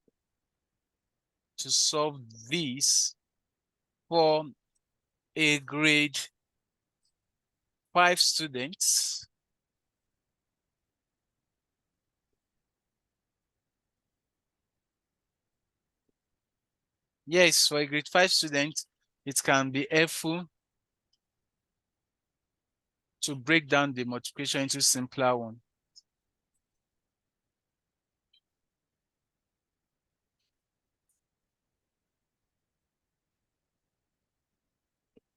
To solve this for a grade 5 students? Yes, for a grade 5 student, it can be helpful to break down the multiplication into simpler one.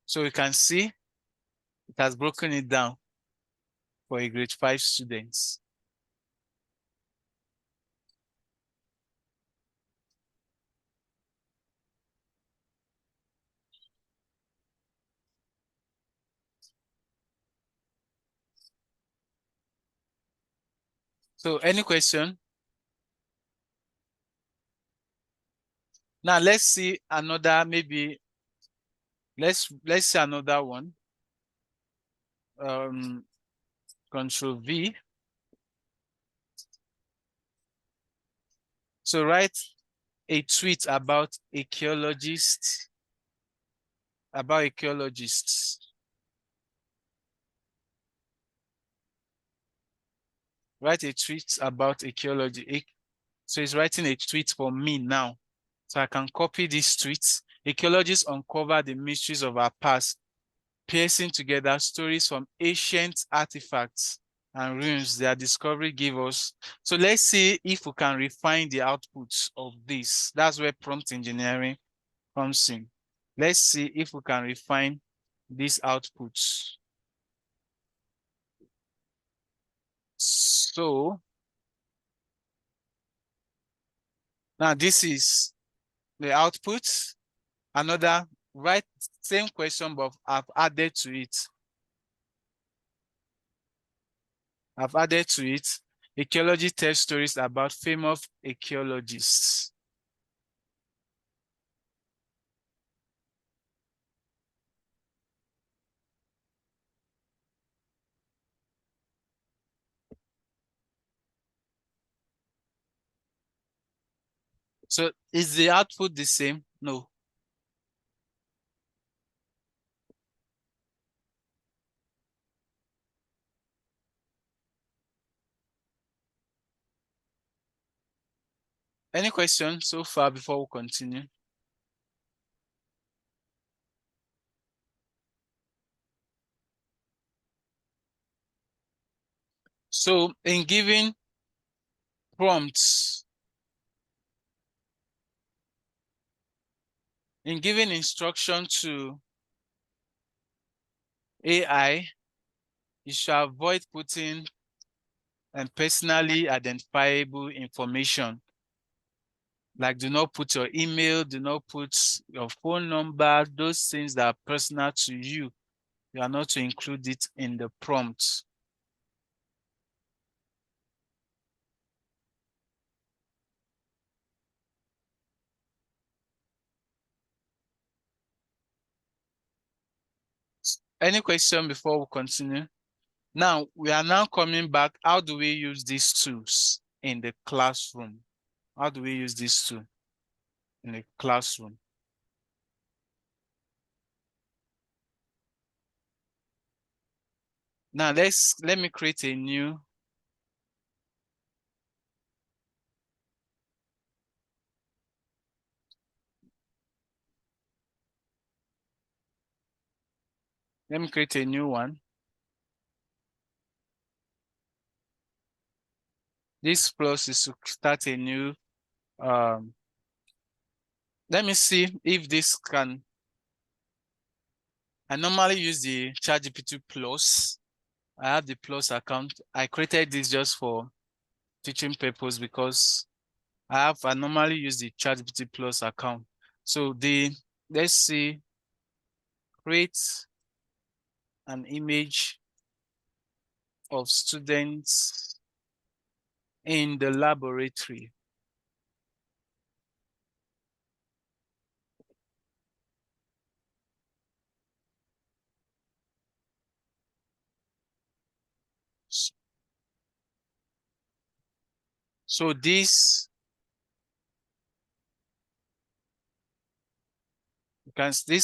So you can see it has broken it down for a grade 5 students. So any question? Now let's see another, maybe let's see another one. Control V. So write a tweet about archaeologists. Write a tweet about archaeology. So he's writing a tweet for me now. So I can copy this tweet. Archaeologists uncover the mysteries of our past, piecing together stories from ancient artifacts and ruins their discovery give us. So let's see if we can refine the outputs of this. That's where prompt engineering comes in. Let's see if we can refine these outputs. So now this is the output. Another, write same question, but I've added to it. Archaeology tells stories about famous archaeologists. So is the output the same? No. Any questions so far before we continue? So in giving prompts, in giving instruction to AI, you should avoid putting personally identifiable information. Like do not put your email, do not put your phone number, those things that are personal to you. You are not to include it in the prompt. Any question before we continue? Now, we are now coming back. How do we use these tools in the classroom? How do we use these tools in the classroom? Now, let me create a new. Let me create a new one. This plus is to start a new. Let me see if this can. I normally use the ChatGPT Plus. I have the Plus account. I created this just for teaching purpose because I normally use the ChatGPT Plus account. So let's see, create an image of students in the laboratory. So this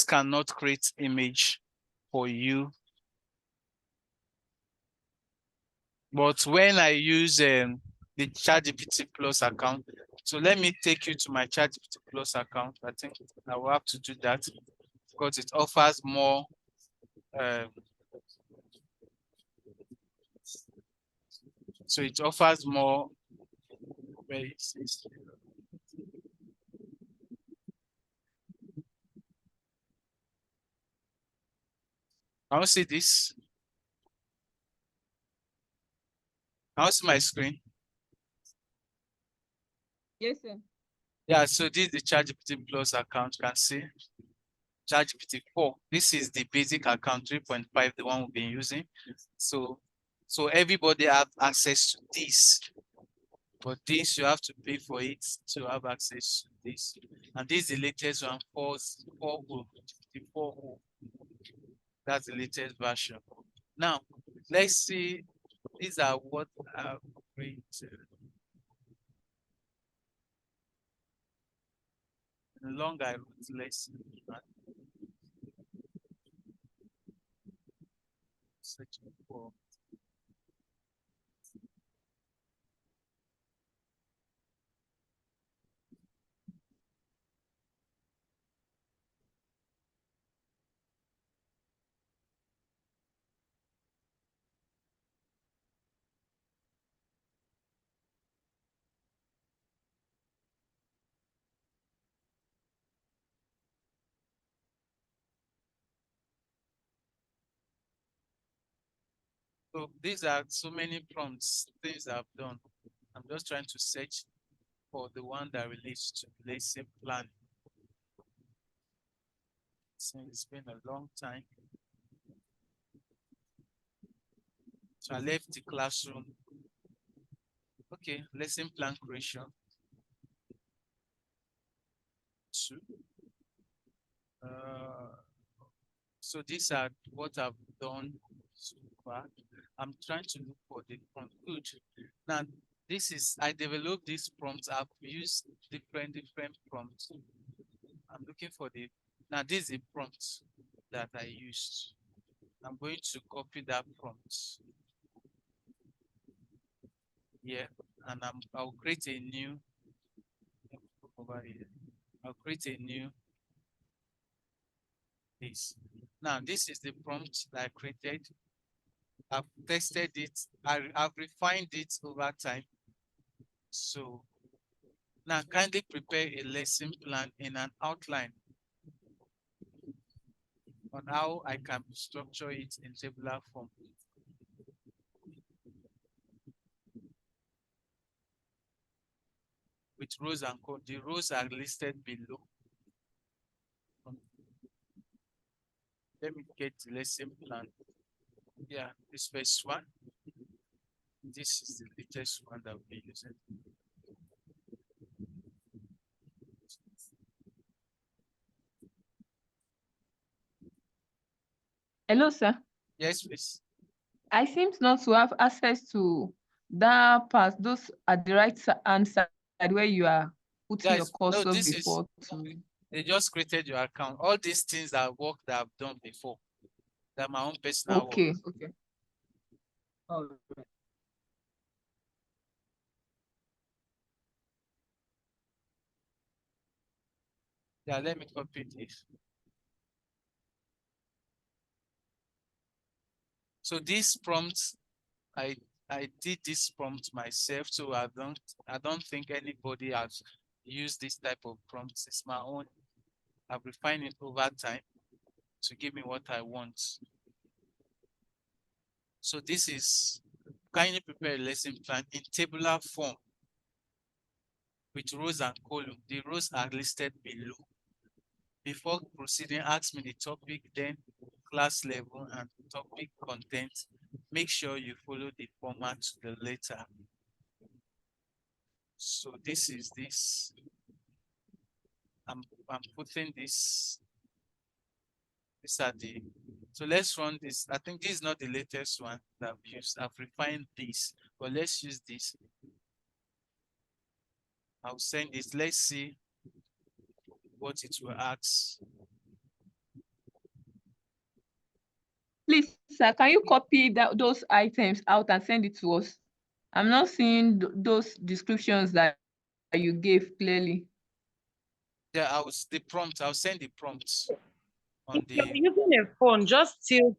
cannot create image for you. But when I use the ChatGPT Plus account, so let me take you to my ChatGPT Plus account. I think I will have to do that because it offers more. So it offers more. Where is this? I want to see this. I want to see my screen. Yes, sir. Yeah, so this is the ChatGPT Plus account. You can see ChatGPT 4. This is the basic account 3.5, the one we've been using. So everybody have access to this. But this you have to pay for it to have access to this. And this is the latest one, 4.4. That's the latest version. Now, let's see. These are what I've created. The longer I wrote, less. Searching for. So these are so many prompts, things I've done. I'm just trying to search for the one that relates to lesson planning. So it's been a long time. So I left the classroom Okay, lesson plan creation. 2. So these are what I've done so far. I'm trying to look for the prompt. Good. Now, I developed this prompt. I've used different prompts. I'm looking for now this is the prompt that I used. I'm going to copy that prompt here, and I'll create a new over here. I'll create a new this. Now, this is the prompt that I created. I've tested it. I've refined it over time. So now kindly prepare a lesson plan in an outline on how I can structure it in tabular form. With rows and columns. The rows are listed below. Let me get the lesson plan. Yeah, this first one. This is the latest one that we're using. Hello, sir. Yes, please. I seem not to have access to that part. Those at the right hand side where you are putting your Guys, no, cursor this is before to. they just created your account. All these things are work that I've done before. That my own personal work. Okay, okay. All right. Yeah, let me copy this. So this prompt, I did this prompt myself, so I don't think anybody has used this type of prompts. It's my own. I've refined it over time to give me what I want. So this is kindly prepare a lesson plan in tabular form with rows and columns. The rows are listed below. Before proceeding, ask me the topic, then class level and topic content. Make sure you follow the format to the letter. So this is this. I'm putting this. These are the. So let's run this. I think this is not the latest one that I've used. I've refined this, but let's use this. I'll send this. Let's see what it will ask. Please, sir, can you copy those items out and send it to us? I'm not seeing those descriptions that you gave clearly. Yeah, I'll send the prompts on If you're the. using a phone, just tilt.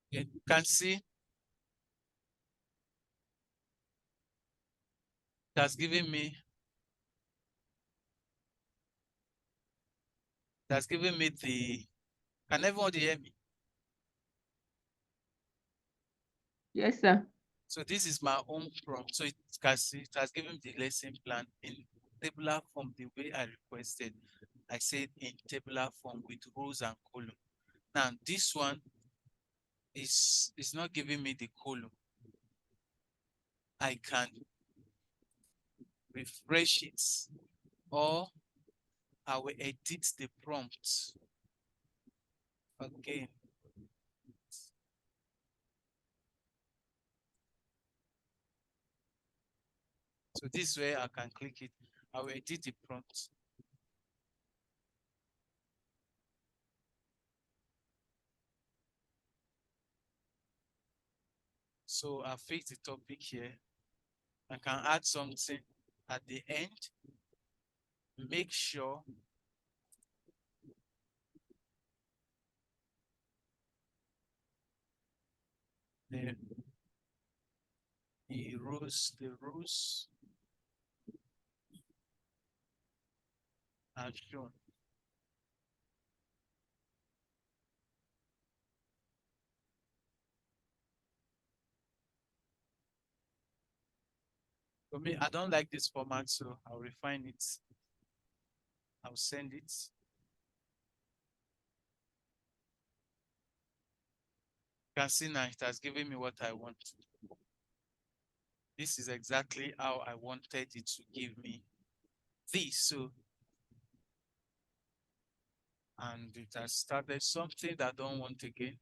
You can see that's giving me the. Can everybody hear me? Yes, sir. So this is my own prompt. So it can see it has given me the lesson plan in tabular form the way I requested. I said in tabular form with rows and column. Now this one is not giving me the column. I can refresh it or I will edit the prompt again. So this way I can click it. I will edit the prompt. So I fix the topic here. I can add something at the end. Make sure the rules are shown. For me, I don't like this format, so I'll refine it. I'll send it. You can see now it has given me what I want. This is exactly how I wanted it to give me this. So, and it has started something that I don't want again.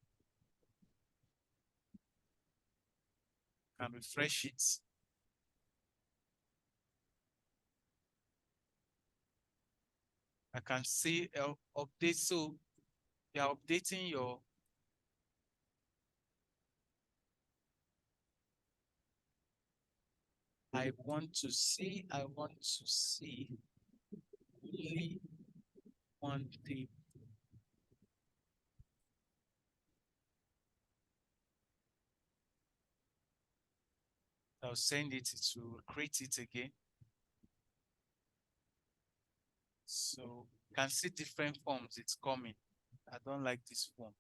Can refresh it. I can see update. So you are updating your I want to see only one thing. I'll send it to create it again. So you can see different forms it's coming. I don't like this form.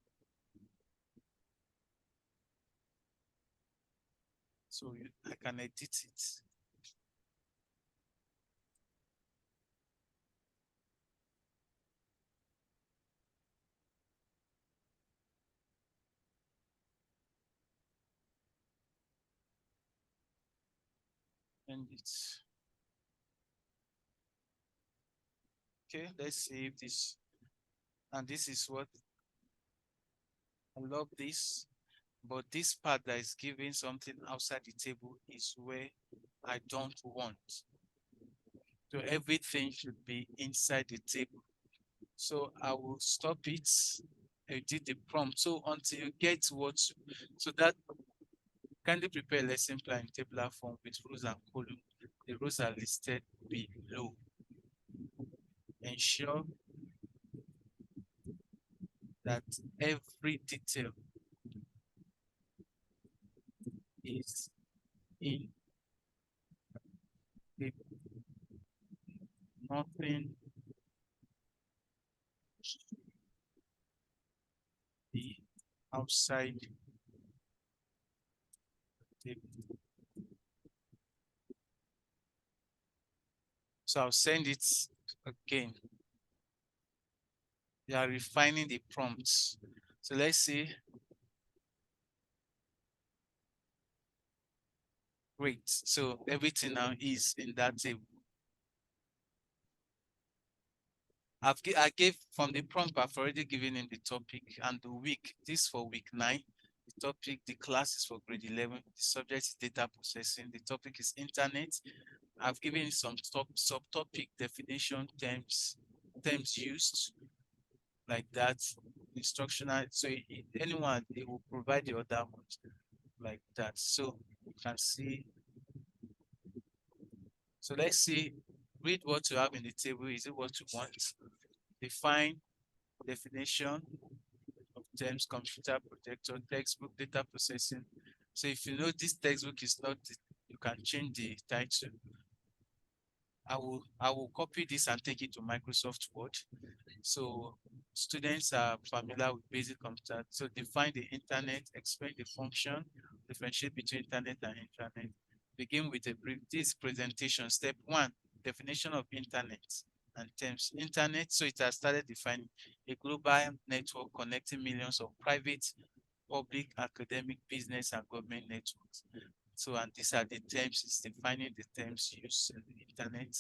So I can edit it. And it's okay. Let's see if this, and this is what I love this, but this part that is giving something outside the table is where I don't want. So everything should be inside the table. So I will stop it. I did the prompt. So until you get what, so that kindly prepare a lesson plan in tabular form with rows and columns. The rows are listed below. Ensure that every detail is in the nothing the outside the so I'll send it again. They are refining the prompts. So let's see. Great. So everything now is in that table. I gave from the prompt, I've already given him the topic and the week. This for week 9. The topic, the class is for grade 11. The subject is data processing. The topic is internet. I've given some subtopic definition terms used like that. Instructional. So anyone, they will provide the other ones like that. So you can see. So let's see. Read what you have in the table. Is it what you want? Define definition of terms, computer projector, textbook, data processing. So if you know this textbook is not, you can change the title. I will copy this and take it to Microsoft Word. So students are familiar with basic computer. So define the internet, explain the function, differentiate between internet and intranet. Begin with a brief, this presentation. Step 1, definition of internet and terms. Internet, so it has started defining a global network connecting millions of private, public, academic, business, and government networks. So, and these are the terms, it's defining the terms used in the internet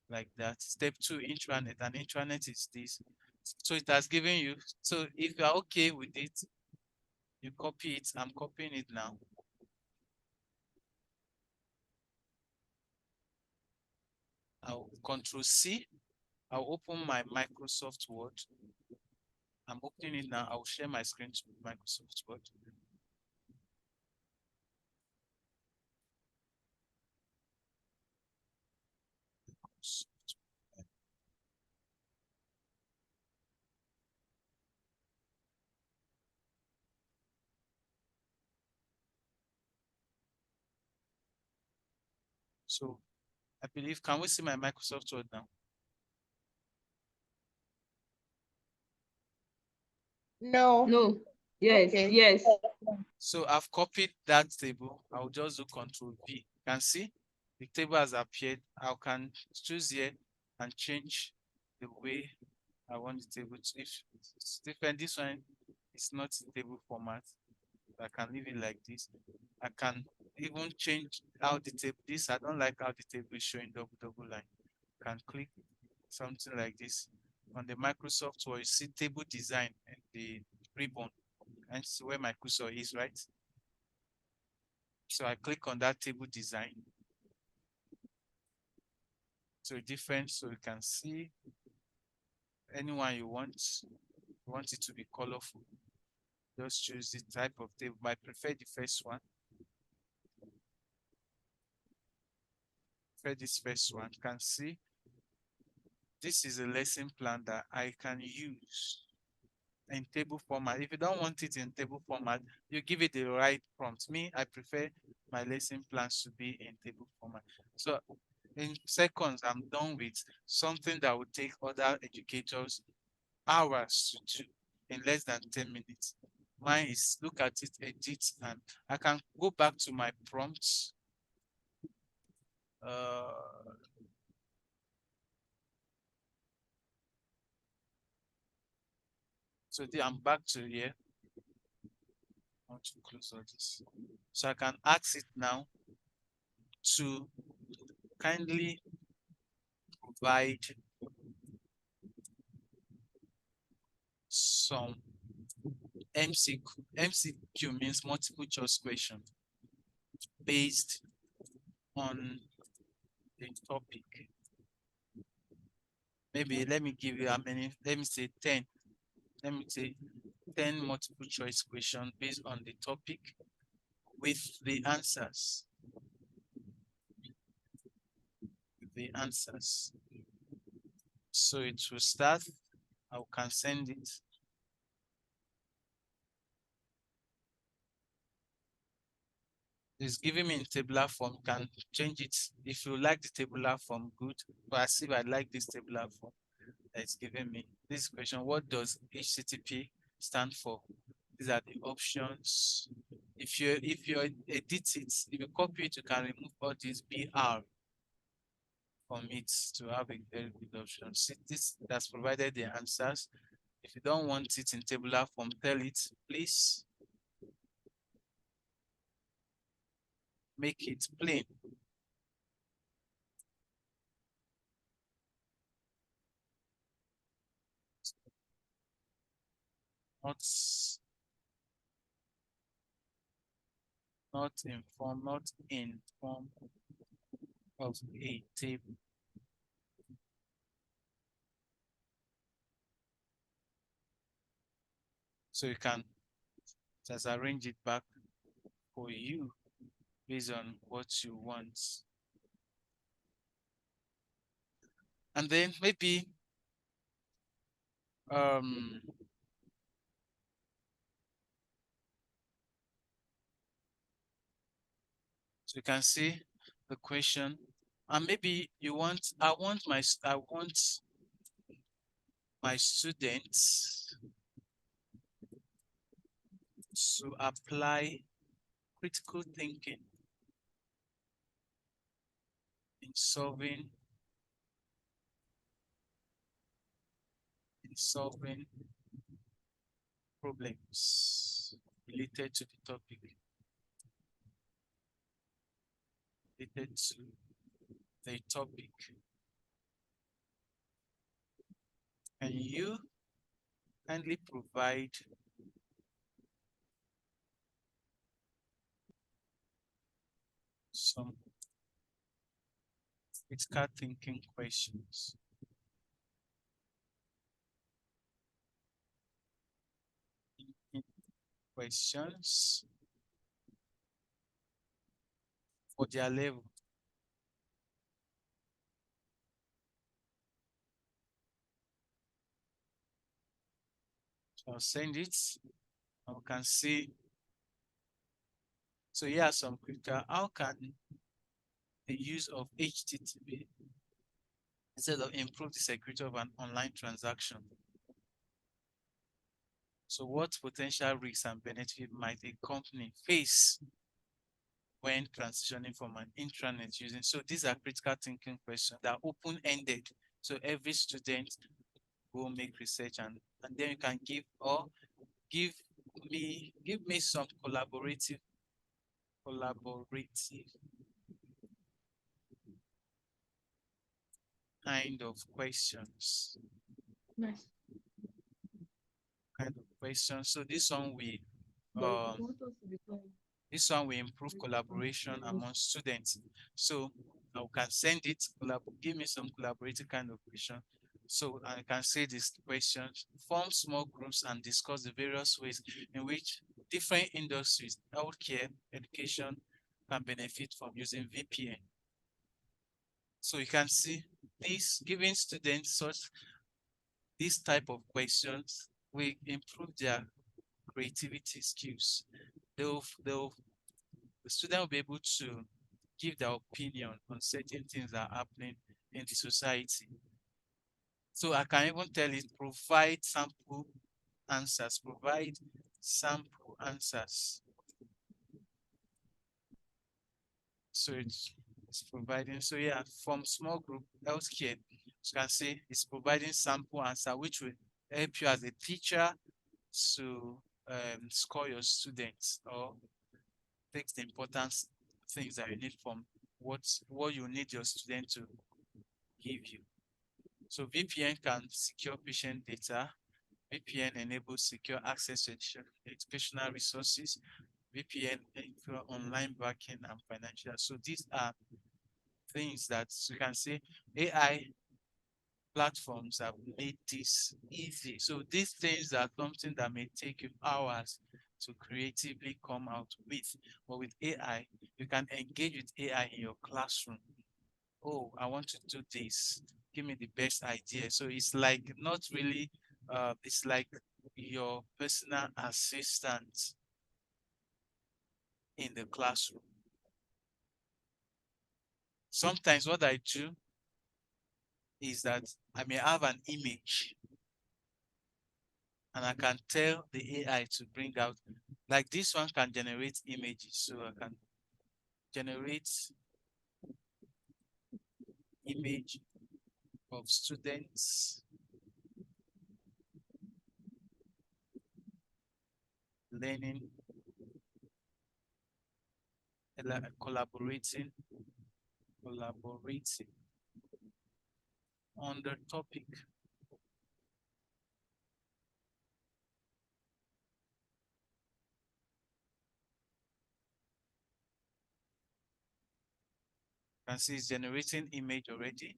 like that. Step 2, intranet. And intranet is this. So it has given you, so if you are okay with it, you copy it. I'm copying it now. I'll Control C. I'll open my Microsoft Word. I'm opening it now. I'll share my screen to Microsoft Word. So I believe, can we see my Microsoft Word now? No. No. Yes, Okay. yes. So I've copied that table. I'll just do Control V. Can see? the table has appeared. I can choose here and change the way I want the table to. If it's different, this one is not in table format. I can leave it like this. I can even change how the table. This I don't like how the table is showing double line. I can click something like this on the Microsoft Word. You see table design and the ribbon, and see where my cursor is, right? So I click on that table design. So different, so you can see anyone you want. You want it to be colorful. Just choose the type of table. I prefer the first one. Prefer this first one. You can see this is a lesson plan that I can use in table format. If you don't want it in table format, you give it the right prompt. Me, I prefer my lesson plans to be in table format. So in seconds, I'm done with something that would take other educators hours to do in less than 10 minutes. Mine is look at it, edit, and I can go back to my prompts. So I'm back to here. I want to close all this. So I can ask it now to kindly provide some MCQ. MCQ means multiple choice question based on the topic. Maybe let me give you how many, let me say 10. Let me say 10 multiple choice questions based on the topic with the answers. The answers. So it will start. I can send it. It's giving me in tabular form. You can change it if you like the tabular form. Good, but I see I like this tabular form. It's giving me this question: what does HTTP stand for? These are the options. If you edit it, if you copy it, you can remove all these BR from it to have a very good option. See, this that's provided the answers. If you don't want it in tabular form, tell it, please make it plain. Not in form of a table. So you can just arrange it back for you based on what you want. And then maybe so you can see the question, and maybe you want I want my students to apply critical thinking in solving problems related to the topic, and you kindly provide some critical thinking questions. Questions for their level. So I'll send it. I can see. So here are some critical. How can the use of HTTP instead of improve the security of an online transaction? So what potential risks and benefits might a company face when transitioning from an intranet using. So these are critical thinking questions that are open-ended. So every student will make research and then you can give me some collaborative kind of questions. Nice. Kind of questions. So this one will improve collaboration among students. So I can send it, give me some collaborative kind of question. So I can say this question: form small groups and discuss the various ways in which different industries, healthcare, education can benefit from using VPN. So you can see this giving students this type of questions will improve their creativity skills. The student will be able to give their opinion on certain things that are happening in the society. So I can even tell it, provide sample answers. So it's providing, so yeah, from small group healthcare, you can say it's providing sample answer, which will help you as a teacher to score your students or take the important things that you need from what you need your student to give you. So VPN can secure patient data. VPN enables secure access to educational resources. VPN ensure online banking and financial. So these are things that you can say AI platforms have made this easy. So these things are something that may take you hours to creatively come out with. But with AI, you can engage with AI in your classroom. Oh, I want to do this. Give me the best idea. So it's like not really, it's like your personal assistant in the classroom. Sometimes what I do is that I may have an image and I can tell the AI to bring out, like this one can generate images. So I can generate image of students learning, collaborating on the topic. You can see it's generating image already.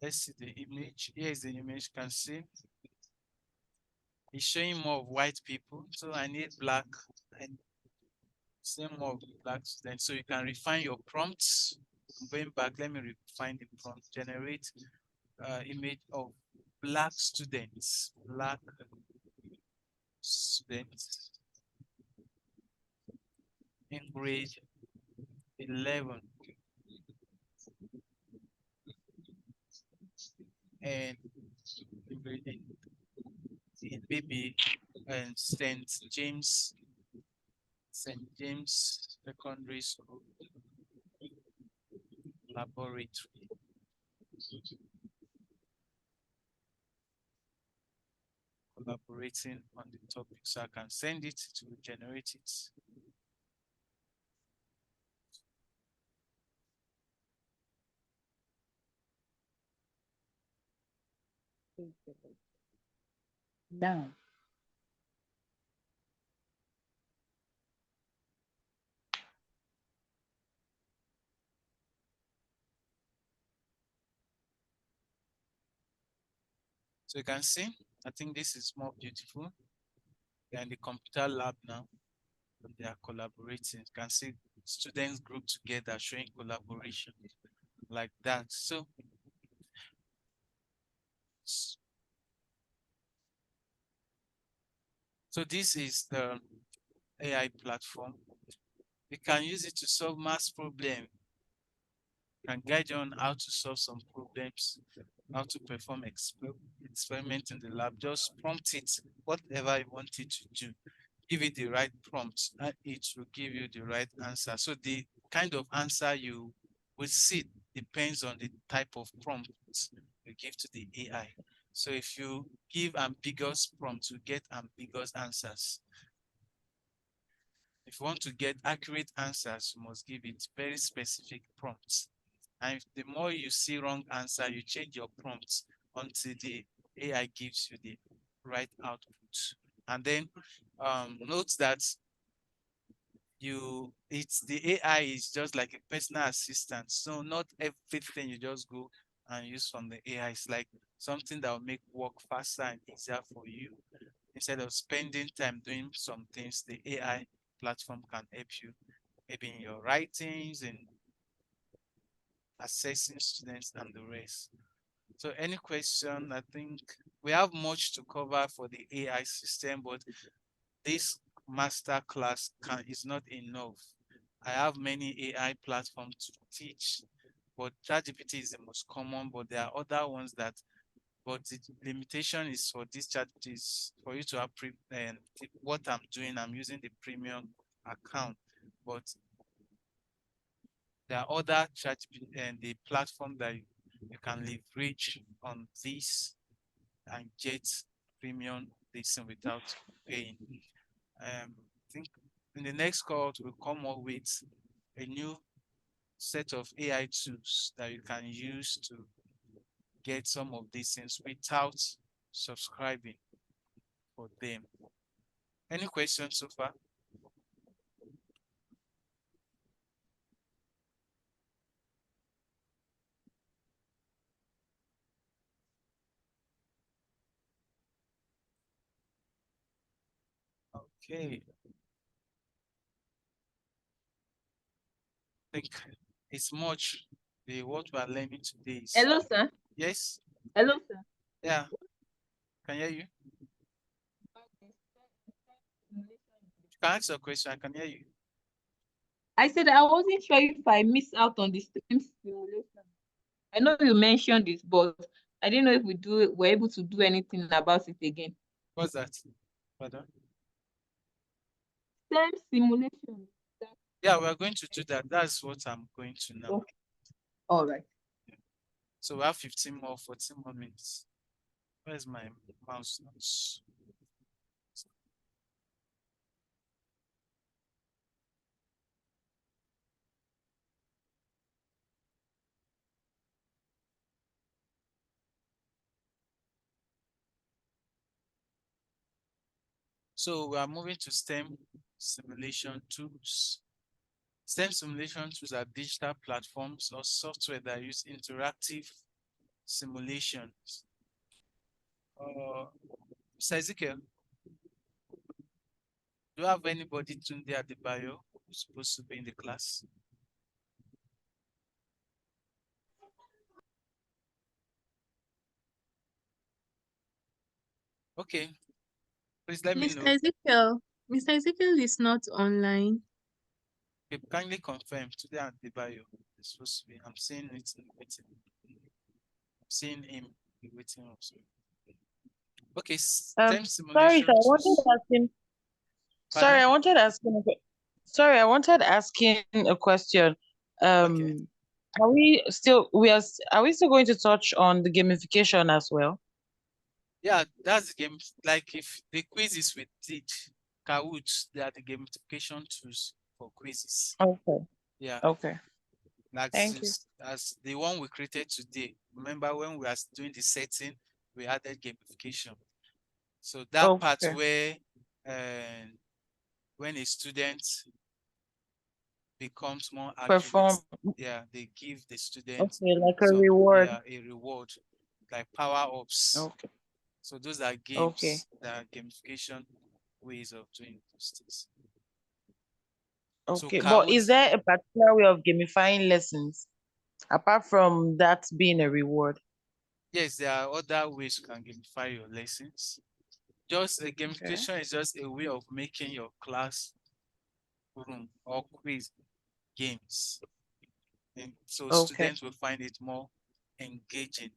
Let's see the image. Here is the image. You can see it's showing more of white people. So I need black and see more of black students. So you can refine your prompts. I'm going back, let me refine the prompt. Generate image of black students. In grade 11. And in maybe and St. James Secondary School laboratory. Collaborating on the topic, so I can send it to generate it. Down. So you can see, I think this is more beautiful. They're in the computer lab now, and they are collaborating. You can see students group together showing collaboration like that. So So this is the AI platform. You can use it to solve math problem. Can guide you on how to solve some problems, how to perform experiment in the lab. Just prompt it, whatever you want it to do. Give it the right prompt, and it will give you the right answer. So the kind of answer you will see depends on the type of prompt you give to the AI. So if you give ambiguous prompts, you get ambiguous answers. If you want to get accurate answers, you must give it very specific prompts. And the more you see wrong answer, you change your prompts until the AI gives you the right output. And then note that the AI is just like a personal assistant. So not everything you just go and use from the AI. It's like something that will make work faster and easier for you. Instead of spending time doing some things, the AI platform can help you, maybe in your writings and assessing students and the rest. So any question? I think we have much to cover for the AI system, but this master class is not enough. I have many AI platforms to teach, but ChatGPT is the most common, but there are other ones but the limitation is for this ChatGPT is for you to have what I'm doing, I'm using the premium account, but there are other ChatGPT and the platform that you can leverage on this and get premium listen without paying. I think in the next course we'll come up with a new set of AI tools that you can use to get some of these things without subscribing for them. Any questions so far? Okay. I think it's much what we are learning today is. Hello, sir. Yes. Hello, sir. Yeah. Can hear you. You can answer a question. I can hear you. I said I wasn't sure if I missed out on the STEM simulation. I know you mentioned this, but I didn't know if we're able to do anything about it again. What's that? Pardon? STEM simulation. Yeah, we are going to do that. That's what I'm going to now. Okay. All right. So we have 14 more minutes. Where's my mouse? So we are moving to STEM simulation tools. STEM simulation tools are digital platforms or software that use interactive simulations. Mr. Ezekiel, do you have anybody tuned there at the bio who's supposed to be in the class? Okay, please let me know. Mr. Ezekiel is not online. Okay, kindly confirm today at the bio. It's supposed to be. I'm seeing it in the waiting. I'm seeing him in the waiting room. Okay, STEM Sorry, simulation sir, I wanted tools. to ask him. Sorry, Pardon? I wanted to ask him. Sorry, I wanted to ask him a question. Okay. Are we still going to touch on the gamification as well? Yeah, that's the game. Like if the quizzes with Teach, Kahoot, they are the gamification tools for quizzes. Okay. Yeah. Okay. Like Thank you. as the one we created today. Remember when we were doing the setting, we added gamification. So that part Okay. where when a student becomes more Perform. accurate, yeah, they give the students Okay, like a reward. a reward, like power ups. Okay. So those are games, Okay. that are gamification ways of doing those things. Okay, So but is Kahoot, there a particular way of gamifying lessons apart from that being a reward? yes, there are other ways you can gamify your lessons. Just a gamification is just a way of making your class room or quiz games. And so students will find it more engaging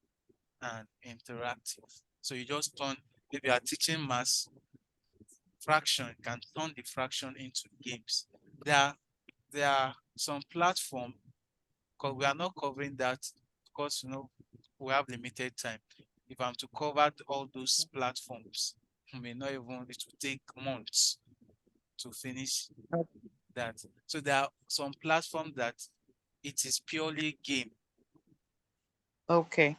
and interactive. So you just turn, if you are teaching maths, fraction, you can turn the fraction into games. There are some platform, because we are not covering that because we have limited time. If I'm to cover all those platforms, it may not even, it will take months to finish that. So there are some platforms that it is purely game. Okay.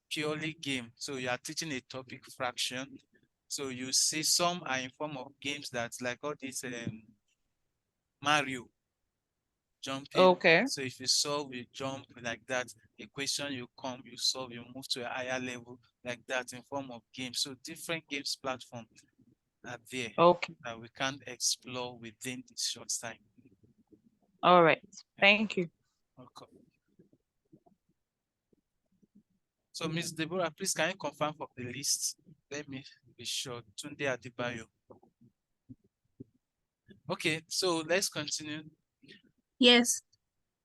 Purely game. So you are teaching a topic fraction. So you see some are in form of games that's like all this Mario jumping. Okay. So if you solve, you jump like that. A question you come, you solve, you move to a higher level like that in form of games. So different games platform are there Okay. that we can't explore within this short time. All right. Thank you. Okay. So Ms. Deborah, please can you confirm for the list? Let me be sure. Tunde Adebayo. Okay, so let's continue. Yes.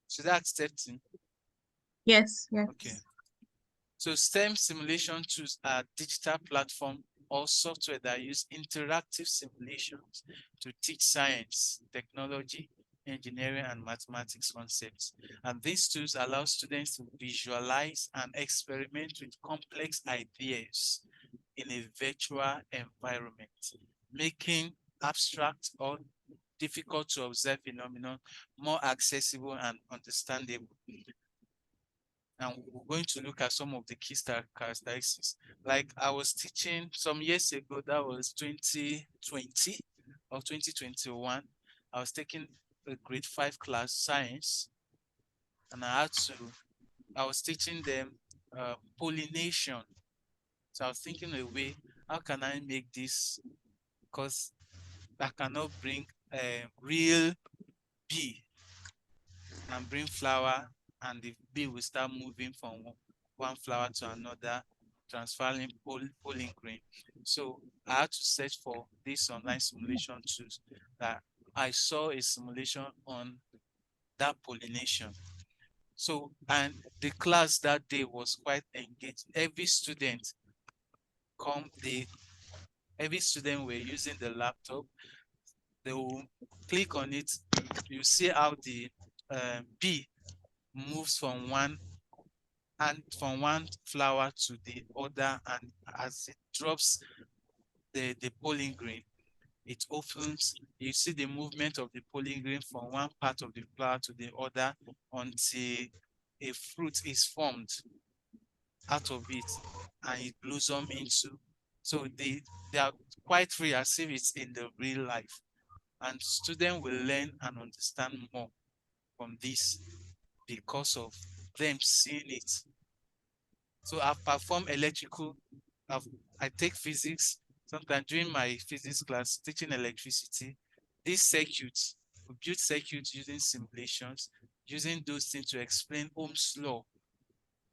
Should I accept him? Yes. Yes. Okay. So STEM simulation tools are digital platform or software that use interactive simulations to teach science, technology, engineering, and mathematics concepts. And these tools allow students to visualize and experiment with complex ideas in a virtual environment, making abstract or difficult to observe phenomena more accessible and understandable. And we're going to look at some of the key characteristics. Like I was teaching some years ago, that was 2020 or 2021. I was taking a grade 5 class science, and I was teaching them pollination. So I was thinking a way, how can I make this? Because I cannot bring a real bee and bring flower, and the bee will start moving from one flower to another, transferring pollen grain. So I had to search for this online simulation tools. That I saw a simulation on that pollination. So, and the class that day was quite engaged. Every student were using the laptop. They will click on it. You see how the bee moves from one flower to the other, and as it drops the pollen grain, it opens. You see the movement of the pollen grain from one part of the flower to the other until a fruit is formed out of it and it blossoms into. So they are quite free, as if it's in the real life, and students will learn and understand more from this because of them seeing it. So I've performed electrical, I take physics, sometimes during my physics class, teaching electricity. These circuits, we build circuits using simulations, using those things to explain Ohm's law.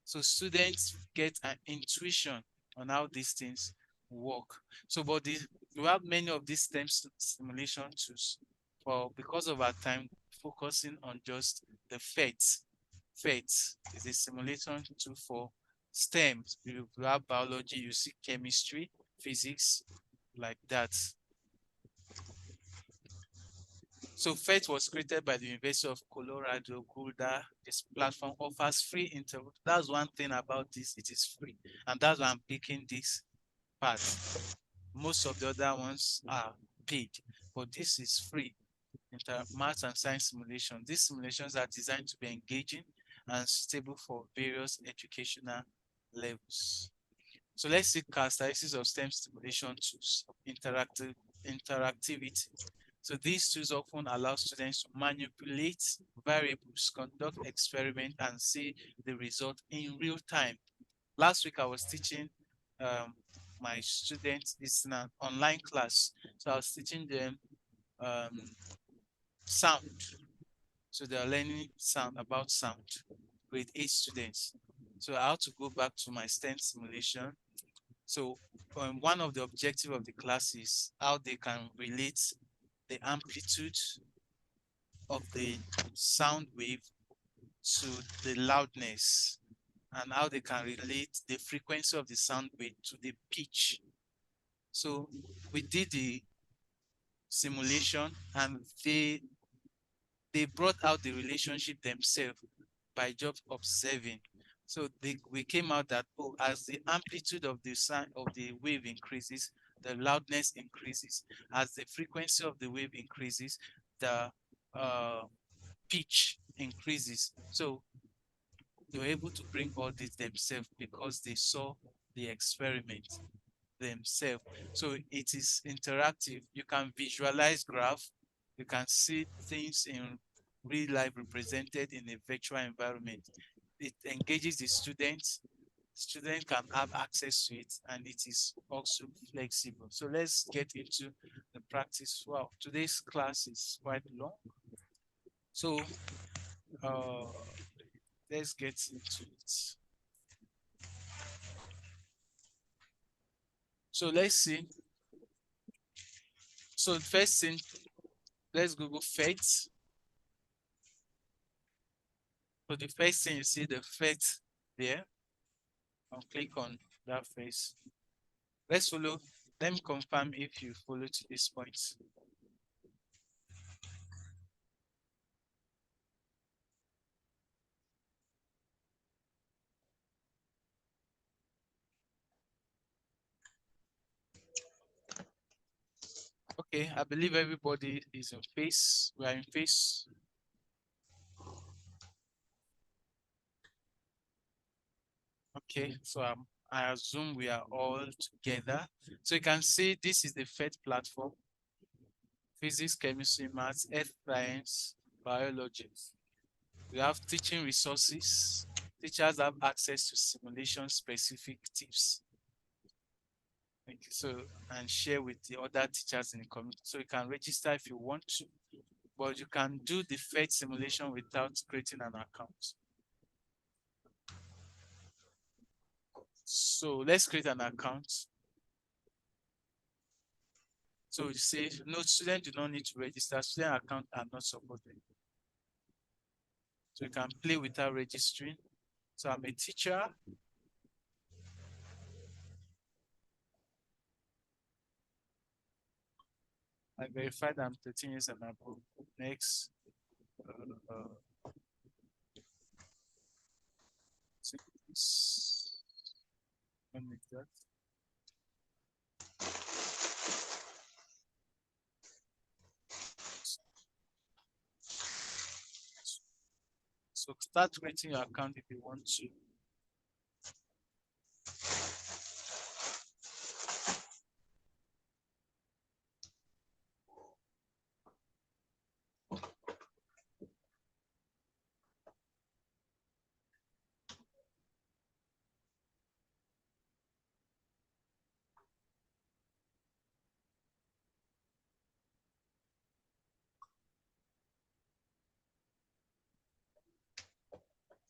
So students get an intuition on how these things work. So, but we have many of these STEM simulation tools, but because of our time, focusing on just the FETs. FETs is a simulation tool for STEM. You have biology, you see chemistry, physics, like that. So FET was created by the University of Colorado Boulder. This platform offers free internet. That's one thing about this, it is free. And that's why I'm picking this part. Most of the other ones are paid, but this is free. Math and science simulation. These simulations are designed to be engaging and suitable for various educational levels. So let's see characteristics of STEM simulation tools. Interactivity. So these tools often allow students to manipulate variables, conduct experiments, and see the result in real time. Last week I was teaching my students, it's an online class. So I was teaching them sound. So they're learning about sound with 8 students. So I had to go back to my STEM simulation. So one of the objectives of the class is how they can relate the amplitude of the sound wave to the loudness, and how they can relate the frequency of the sound wave to the pitch. So we did the simulation, and they brought out the relationship themselves by just observing. So we came out that, oh, as the amplitude of the sound of the wave increases, the loudness increases. As the frequency of the wave increases, the pitch increases. So they were able to bring all this themselves because they saw the experiment themselves. So it is interactive. You can visualize graph. You can see things in real life represented in a virtual environment. It engages the students. Students can have access to it, and it is also flexible. So let's get into the practice. Wow, today's class is quite long. So let's get into it. So let's see. So the first thing, let's Google FET. So the first thing you see the FET there, I'll click on that face. Let's follow. Let me confirm if you follow to this point. Okay, I believe everybody is in phase. We are in phase. Okay, so I assume we are all together. So you can see this is the FET platform: physics, chemistry, maths, earth science, biology. We have teaching resources. Teachers have access to simulation specific tips. So, and share with the other teachers in the community. So you can register if you want to, but you can do the FET simulation without creating an account. So let's create an account. So you say, no, students do not need to register. Student accounts are not supported. So you can play without registering. So I'm a teacher. I verified I'm 13 years and above. Next. That. So start creating your account if you want to.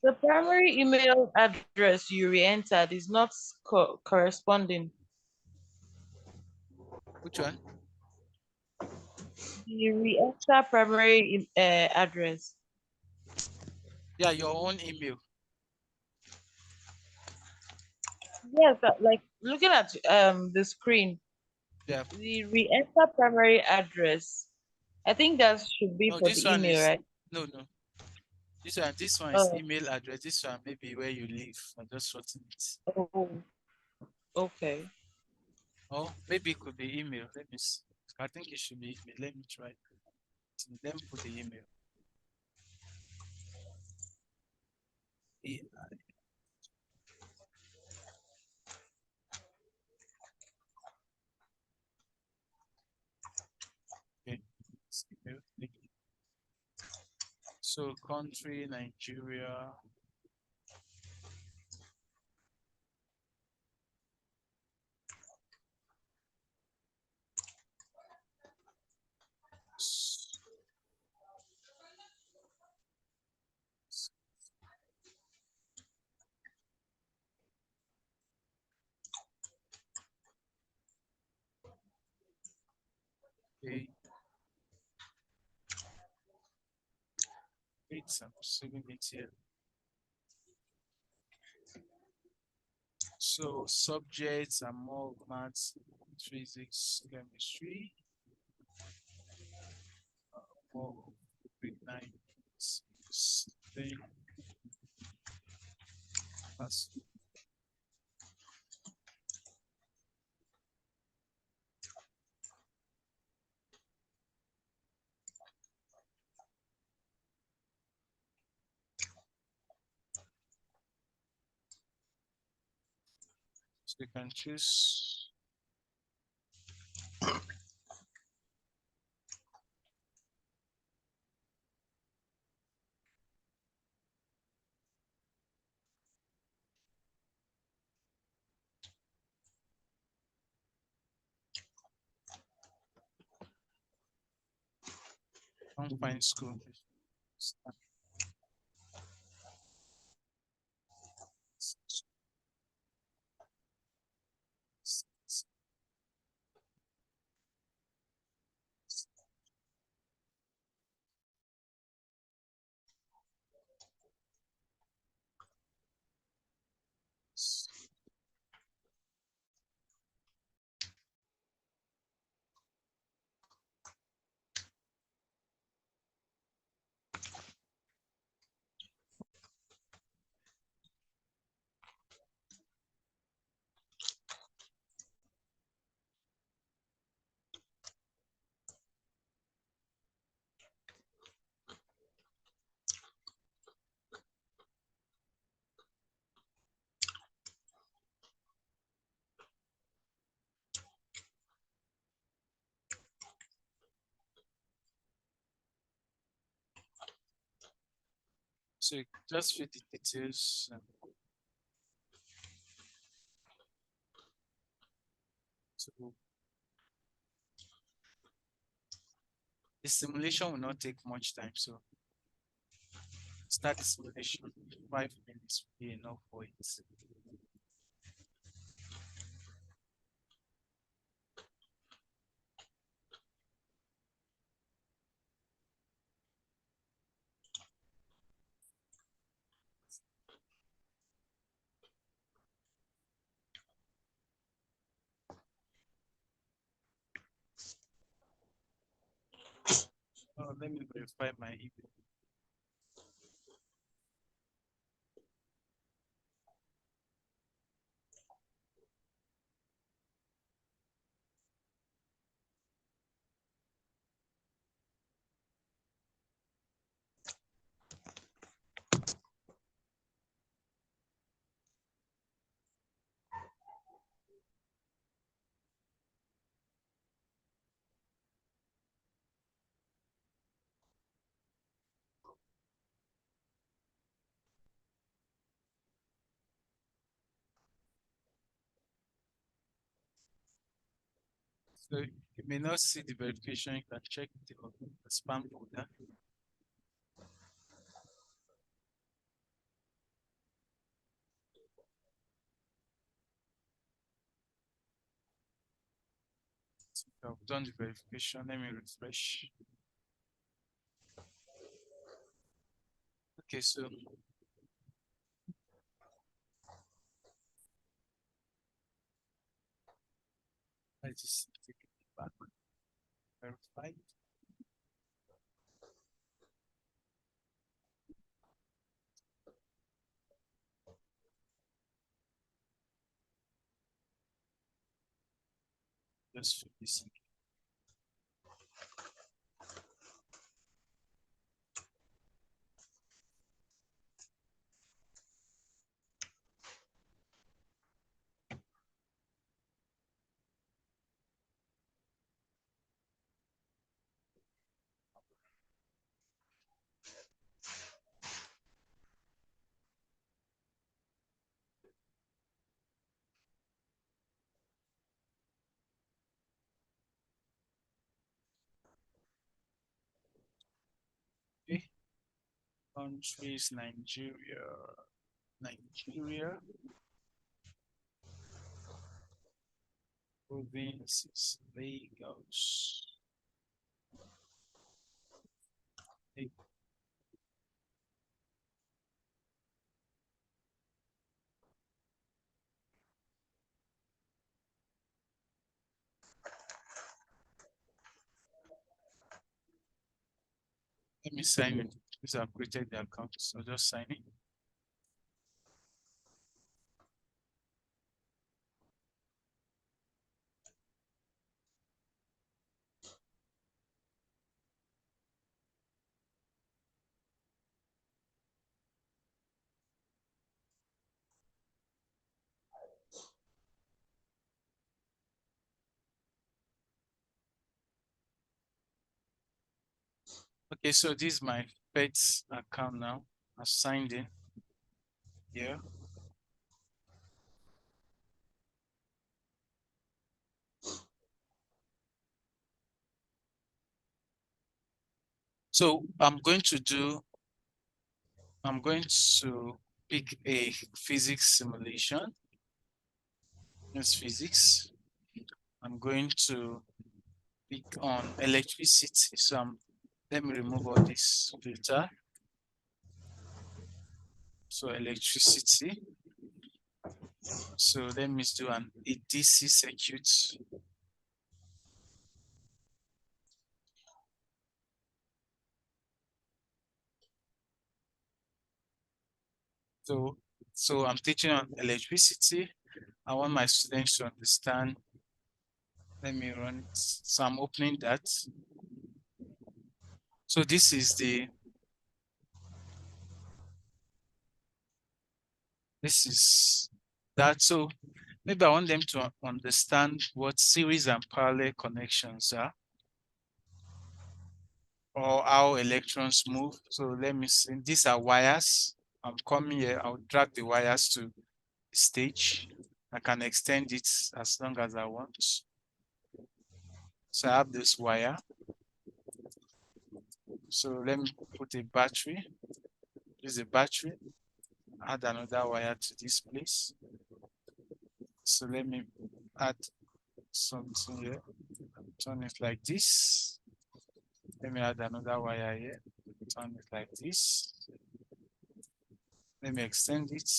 The primary email address you re-entered is not corresponding. Which one? The re-enter primary address. Yeah, your own email. Yes, like looking at the screen. Yeah. The re-enter primary address. I think that should be No, for this the one email, is right? no. This one is Oh, email address. This one maybe where you live. I just shorten it. oh, okay. Oh, maybe it could be email. Let me see. I think it should be email. Let me try. Then put the email. Okay. So country, Nigeria. Okay. Wait, I'm saving it here. So subjects are more maths, physics, chemistry, more grade 9, then class. So you can choose. Don't find school. So you just fit the details. So the simulation will not take much time. So start the simulation. 5 minutes will be enough for it. Let me verify my email. So you may not see the verification. You can check the spam folder. So I've done the verification. Let me refresh. Okay, so I just take it back. Verified. Just fill this in. Okay. Countries, Nigeria. Provinces, Lagos. Let me sign in. Because I've created the account, so just sign in. Okay, so this is my pets account now. I've signed in here. So I'm going to pick a physics simulation. It's physics. I'm going to pick on electricity. So let me remove all this filter. So electricity. So let me do a DC circuit. So I'm teaching on electricity. I want my students to understand. Let me run it. So I'm opening that. So this is that. So maybe I want them to understand what series and parallel connections are, or how electrons move. So let me see. These are wires. I'm coming here. I'll drag the wires to the stage. I can extend it as long as I want. So I have this wire. So let me put a battery. Use a battery. Add another wire to this place. So let me add something here. Turn it like this. Let me add another wire here. Turn it like this. Let me extend it.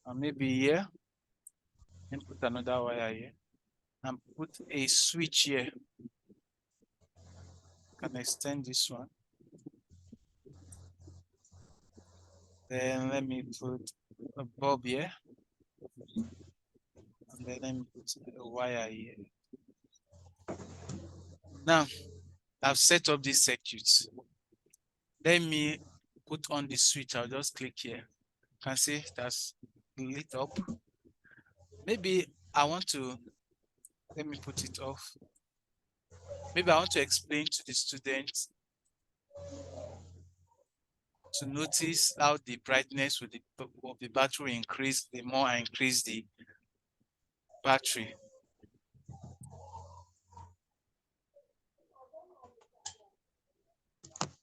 And maybe here. And put another wire here. And put a switch here. Can extend this one. Then let me put a bulb here. And then let me put a wire here. Now, I've set up this circuit. Let me put on the switch. I'll just click here. You can see that's lit up. Maybe I want to, let me put it off. Maybe I want to explain to the students to notice how the brightness of the battery increase the more I increase the battery.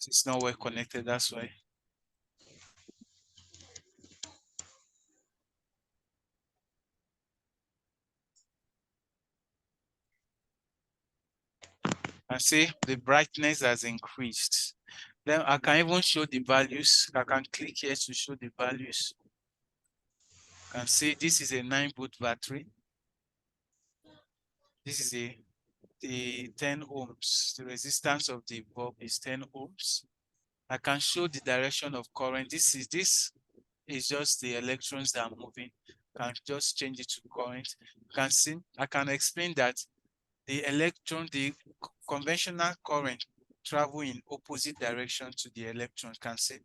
It's not well connected, that's why. And see the brightness has increased. Then I can even show the values. I can click here to show the values. You can see this is a 9-volt battery. This is the 10 ohms. The resistance of the bulb is 10 ohms. I can show the direction of current. This is just the electrons that are moving. I can just change it to current. You can see, I can explain that the conventional current travel in opposite direction to the electrons. Can see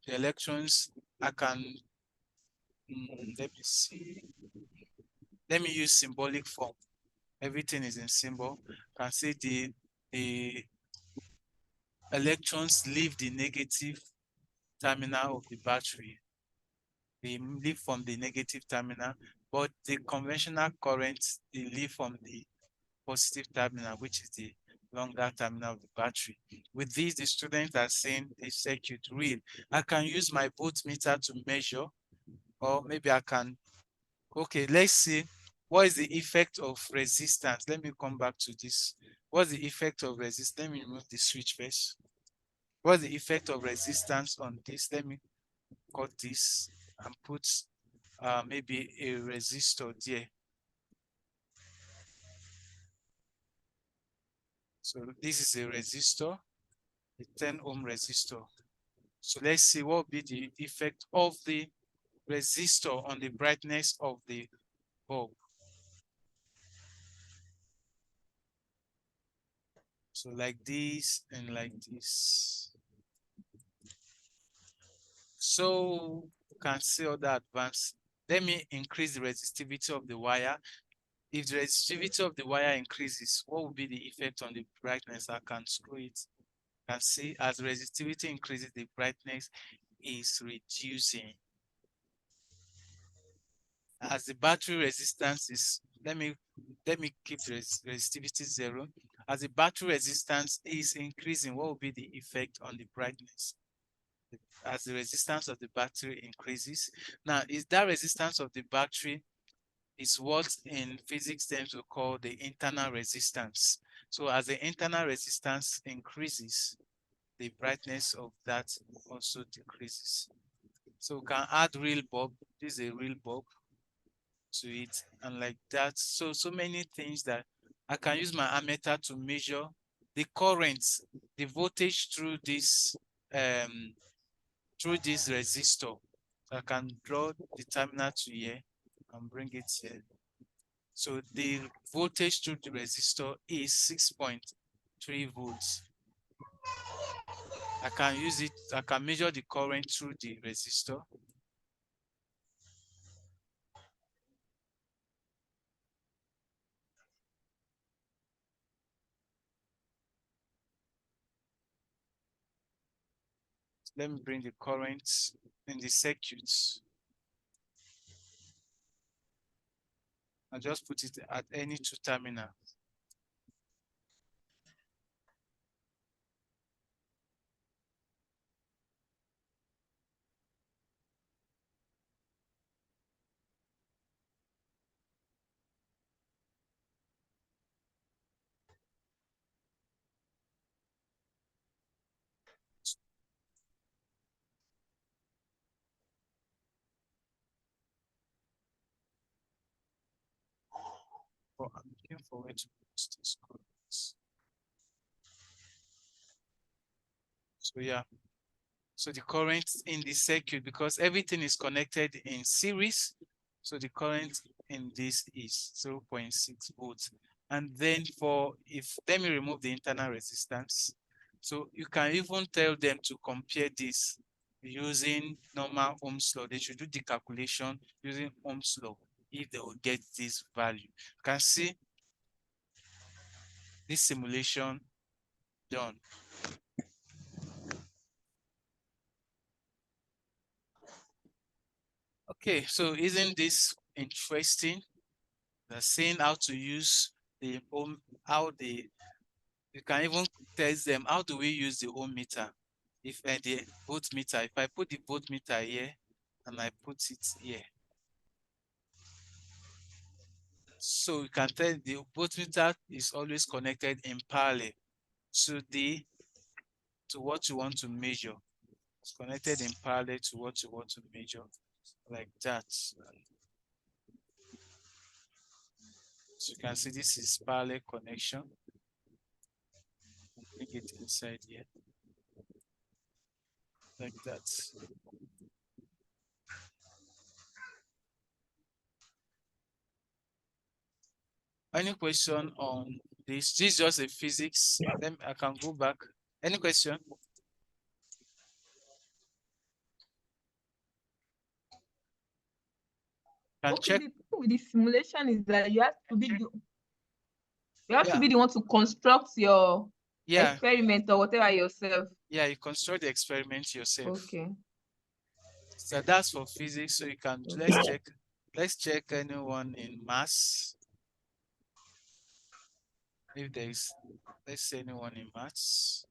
the electrons, I can, let me see. Let me use symbolic form. Everything is in symbol. Can see the electrons leave the negative terminal of the battery. They leave from the negative terminal, but the conventional current, they leave from the positive terminal, which is the longer terminal of the battery. With this, the students are saying the circuit real. I can use my voltmeter to measure, or maybe I can, okay, let's see what is the effect of resistance? Let me come back to this. What's the effect of resistance? Let me remove the switch first. What's the effect of resistance on this? Let me cut this and put maybe a resistor there. So this is a resistor, a 10 ohm resistor. So let's see what will be the effect of the resistor on the brightness of the bulb. So like this and like this. So you can see all the advance. Let me increase the resistivity of the wire. If the resistivity of the wire increases, what will be the effect on the brightness? I can screw it. You can see as resistivity increases, the brightness is reducing. As the battery resistance is, let me keep the resistivity 0. As the battery resistance is increasing, what will be the effect on the brightness? As the resistance of the battery increases. Now, is that resistance of the battery is what in physics terms we call the internal resistance. So as the internal resistance increases, the brightness of that also decreases. So we can add real bulb. This is a real bulb to it, and like that. So many things that I can use my ammeter to measure the current, the voltage through this resistor. So I can draw the terminal to here and bring it here. So the voltage through the resistor is 6.3 volts. I can use it, I can measure the current through the resistor. Let me bring the current in the circuits. I just put it at any 2 terminals. Oh, I'm looking for where to put this current. So yeah. So the current in the circuit, because everything is connected in series, so the current in this is 0.6 volts. And then let me remove the internal resistance. So you can even tell them to compare this using normal Ohm's law. They should do the calculation using Ohm's law if they will get this value. You can see this simulation done. Okay, so isn't this interesting? They're saying how to use the ohm, you can even test them, how do we use the ohm meter? If the voltmeter, if I put the voltmeter here and I put it here. So you can tell the voltmeter is always connected in parallel to what you want to measure. It's connected in parallel to what you want to measure, like that. So you can see this is parallel connection. Bring it inside here, like that. Any question on this? This is just a physics. Then I can go back. Any question? Can Okay, check. the thing with the simulation is that you have to be the Yeah. one to construct your Yeah, experiment or whatever yourself. yeah, you construct the experiment yourself. Okay. So that's for physics. So you can let's check anyone in maths. If there is, let's say anyone in maths.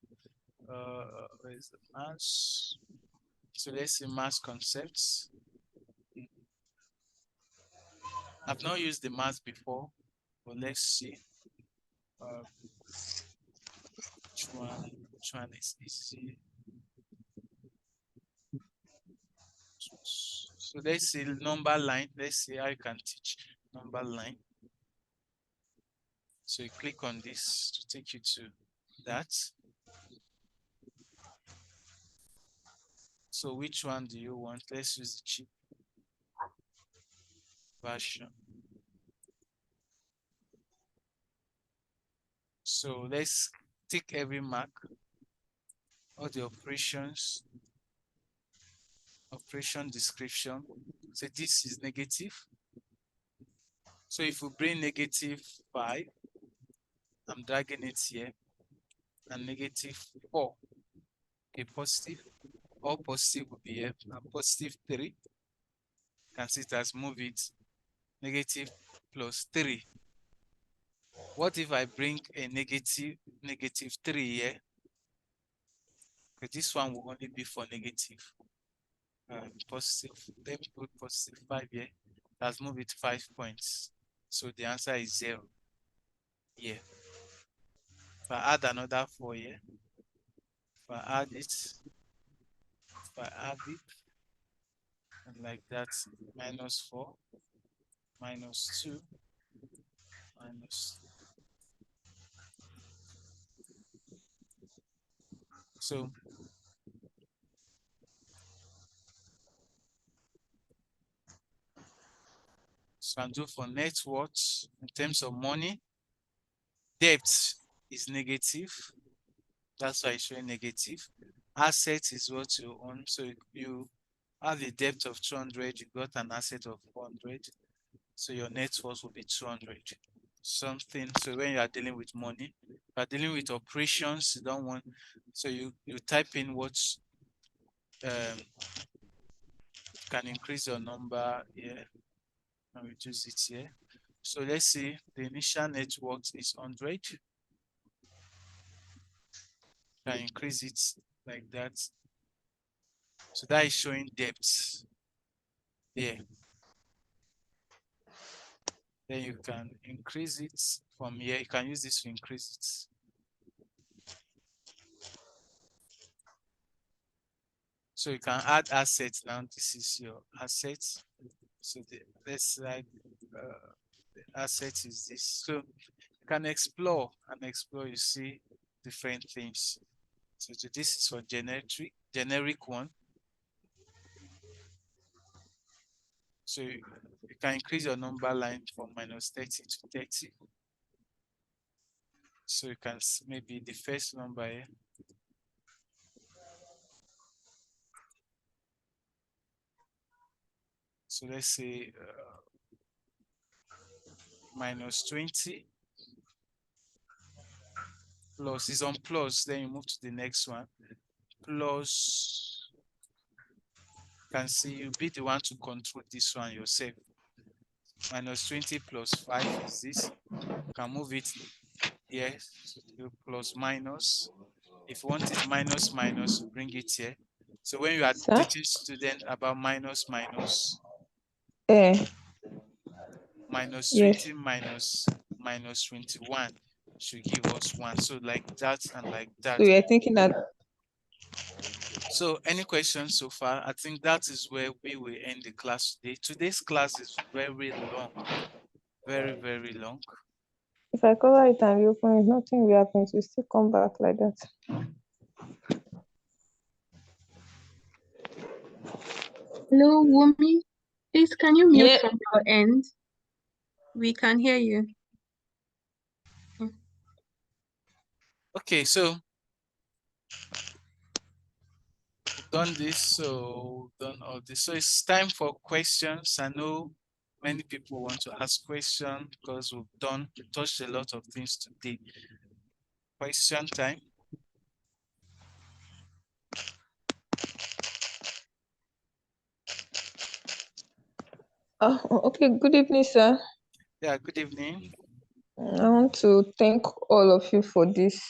Where is the maths? So let's see maths concepts. I've not used the math before, but let's see. Which one is easy? So let's see number line. Let's see how you can teach number line. So you click on this to take you to that. So which one do you want? Let's use the cheap version. So let's take every mark, all the operations, operation description. So this is negative. So if we bring -5, I'm dragging it here, and -4. Okay, positive. All positive will be here, and +3. You can see it has moved it. -+3. What if I bring a -3 here? Okay, this one will only be for negative. Positive. Let me put +5 here. Let's move it 5 points. So the answer is 0. Yeah. If I add another 4 here, if I add it, and like that, -4, -2, minus. So I'm doing for net worth in terms of money. Debt is negative. That's why it's showing negative. Asset is what you own. So you have a debt of 200, you got an asset of 400. So your net worth will be 200. Something. So when you are dealing with money, you are dealing with operations, you don't want. So you type in what can increase your number here and reduce it here. So let's see, the initial net worth is 100. Can increase it like that. So that is showing depth here. Then you can increase it from here. You can use this to increase it. So you can add assets now. This is your assets. So let's like the asset is this. So you can explore and explore. You see different things. So this is for generic one. So you can increase your number line from -30 to 30. So you can maybe the first number here. So let's say -20 plus is on plus, then you move to the next one. Plus, you can see you be the one to control this one yourself. -20 plus 5 is this. You can move it here, so plus minus. If you want it minus, you bring it here. So when you are teaching students about minus, yes. -20 minus -21 should give us 1. So like that and like that. So you're thinking that. So any questions so far? I think that is where we will end the class today. Today's class is very long, very, very long. If I cover it and reopen it, nothing will happen. It will still come back like that. Hello, Wumi. Please, can you mute Yeah. from your end? We can hear you. Okay, so we've done this, so we've done all this. So it's time for questions. I know many people want to ask questions because we touched a lot of things today. Question time. Oh, okay. Good evening, sir. Yeah, good evening. I want to thank all of you for this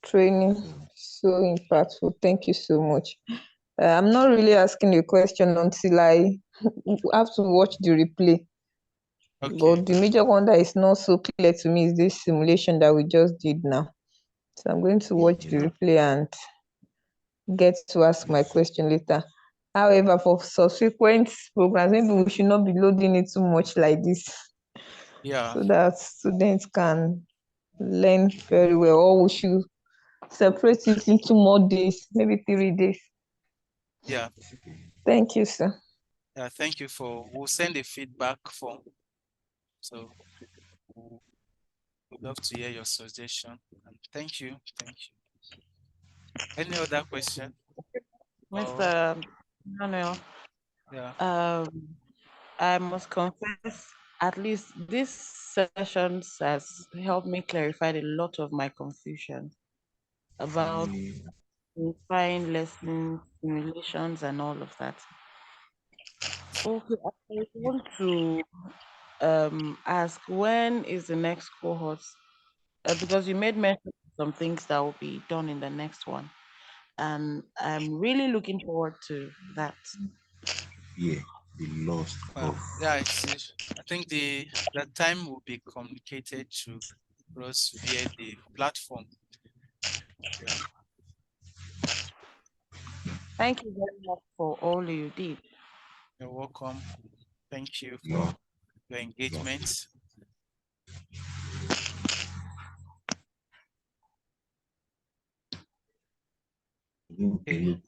training. So impactful. Thank you so much. I'm not really asking a question until I have to watch the replay. Okay. But the major one that is not so clear to me is this simulation that we just did now. So I'm going to watch the replay and get to ask my question later. However, for subsequent programs, maybe we should not be loading it too much like this, Yeah. so that students can learn very well, or we should separate it into more days, maybe 3 days. Yeah. Thank you, sir. Yeah. Thank you we'll send a feedback form. So we'd love to hear your suggestion. And thank you. Thank you. Any other question? Mr. Manuel, Yeah. I must confess, at least this sessions has helped me clarify a lot of my confusion about simplifying lessons, simulations, and all of that. Okay, I want to ask, when is the next cohort? Because you made mention of some things that will be done in the next one, and I'm really looking forward to that. Yeah, the lost of. Yeah, I see. I think the time will be communicated to us via the platform. Yeah. Thank you very much for all you did. You're welcome. Thank you for your engagement. Okay.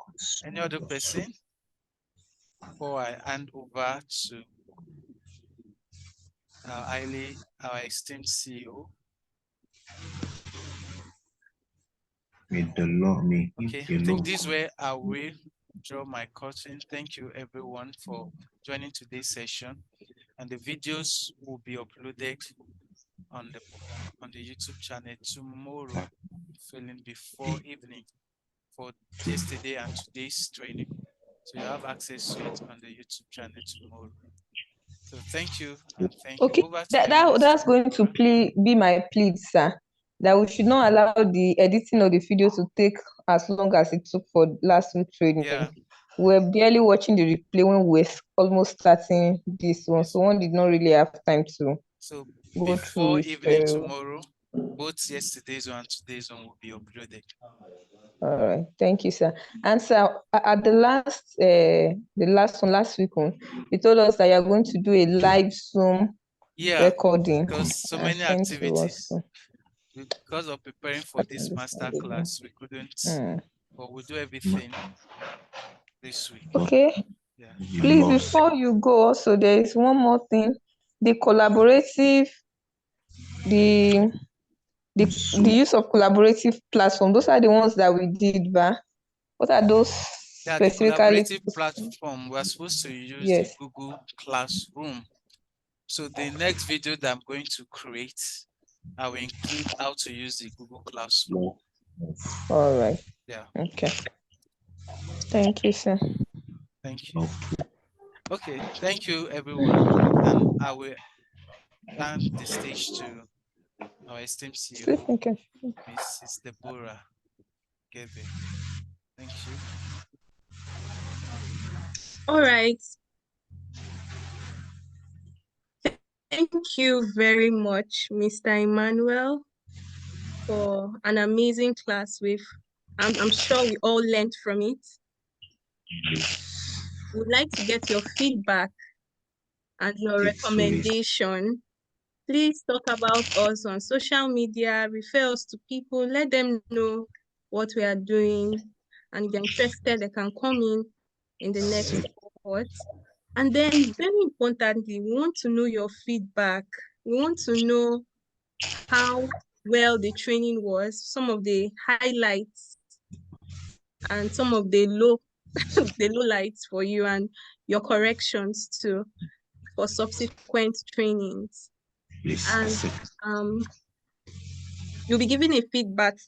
Any other person before I hand over to our esteemed CEO? Okay, I think this way I will draw my curtain. Thank you everyone for joining today's session, and the videos will be uploaded on the YouTube channel tomorrow, feeling before evening, for yesterday and today's training. So you have access to it on the YouTube channel tomorrow. So thank you, and thank you. Over to you. That's going to be my plea, sir, that we should not allow the editing of the video to take as long as it took for last week training. Yeah. We're barely watching the replay when we're almost starting this one, so one did not really have time to go through it. Evening tomorrow, both yesterday's one and today's one will be uploaded. All right, thank you, sir. And sir, at the last week one, you told us that you're going to do a live Zoom recording. Because so many activities. Because of preparing for this master class, we couldn't, but we'll do everything this week. Okay. Yeah. Please, before you go, also there is one more thing: the collaborative, the use of collaborative platform. Those are the ones that we did, but what are those specifically? The collaborative platform, we're supposed to use the Google Classroom. So the next video that I'm going to create, I will include how to use the Google Classroom. All right. Yeah. Okay. Thank you, sir. Thank you. Okay. Thank you, everyone. And I will hand the stage to our esteemed CEO, Mrs. Deborah Gebe. Thank you. All right. Thank you very much, Mr. Emmanuel, for an amazing class. I'm sure we all learned from it. We'd like to get your feedback and your recommendation. Please talk about us on social media, refer us to people, let them know what we are doing, and if they're interested, they can come in the next cohort. And then, very importantly, we want to know your feedback. We want to know how well the training was, some of the highlights, and some of the low lights for you, and your corrections too for subsequent trainings. And you'll be given a feedback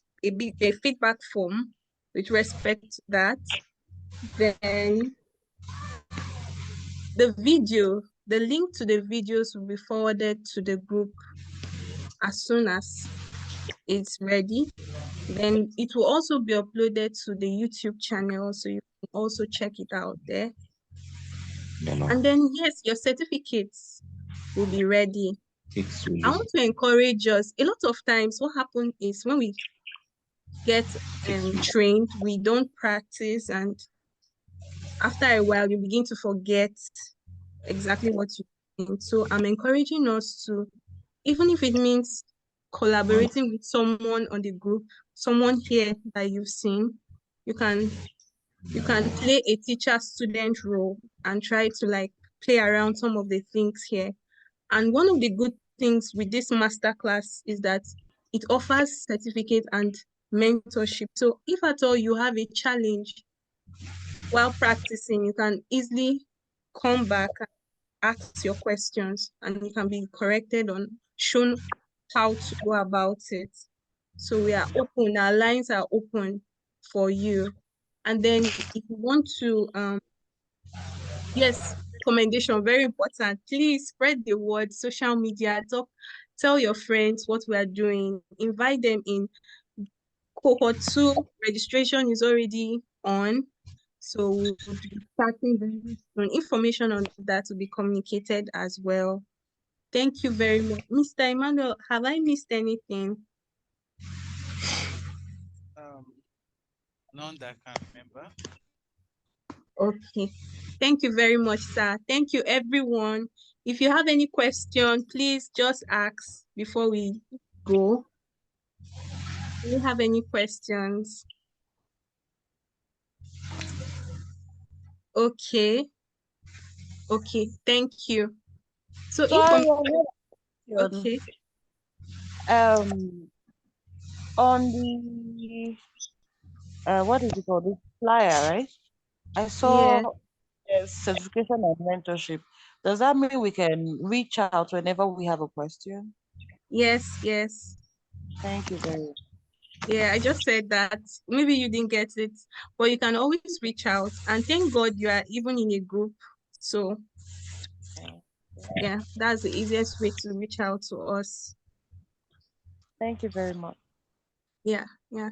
form with respect to that. Then the link to the videos will be forwarded to the group as soon as it's ready. Then it will also be uploaded to the YouTube channel, so you can also check it out there. And then, yes, your certificates. will be ready. It's so I want to encourage us. A lot of times what happens is when we get trained, we don't practice, and after a while you begin to forget exactly what you think. So I'm encouraging us to, even if it means collaborating with someone on the group, someone here that you've seen, you can play a teacher-student role and try to like play around some of the things here. And one of the good things with this masterclass is that it offers certificate and mentorship. So if at all you have a challenge while practicing, you can easily come back and ask your questions, and you can be corrected on, shown how to go about it. So we are open, our lines are open for you. And then if you want to, yes, recommendation, very important. Please spread the word, social media, tell your friends what we are doing, invite them in. Cohort 2 registration is already on. So we'll be starting very soon. Information on that will be communicated as well. Thank you very much. Mr. Emmanuel, have I missed anything? None that I can remember. Okay. Thank you very much, sir. Thank you, everyone. If you have any question, please just ask before we go. Do you have any questions? Okay. Okay, thank you. So Sorry, okay. On the what is it called? The flyer, right? I saw certification and mentorship. Does that mean we can reach out whenever we have a question? Yes, yes. Thank you very much. Yeah, I just said that. Maybe you didn't get it, but you can always reach out. And thank God you are even in a group. So yeah, that's the easiest way to reach out to us. Thank you very much. Yeah, yeah.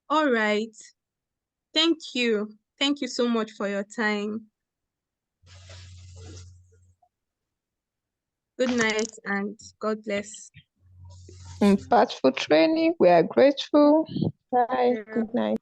All right. Thank you. Thank you so much for your time. Good night and God bless. Impactful training. We are grateful. Bye. Good night.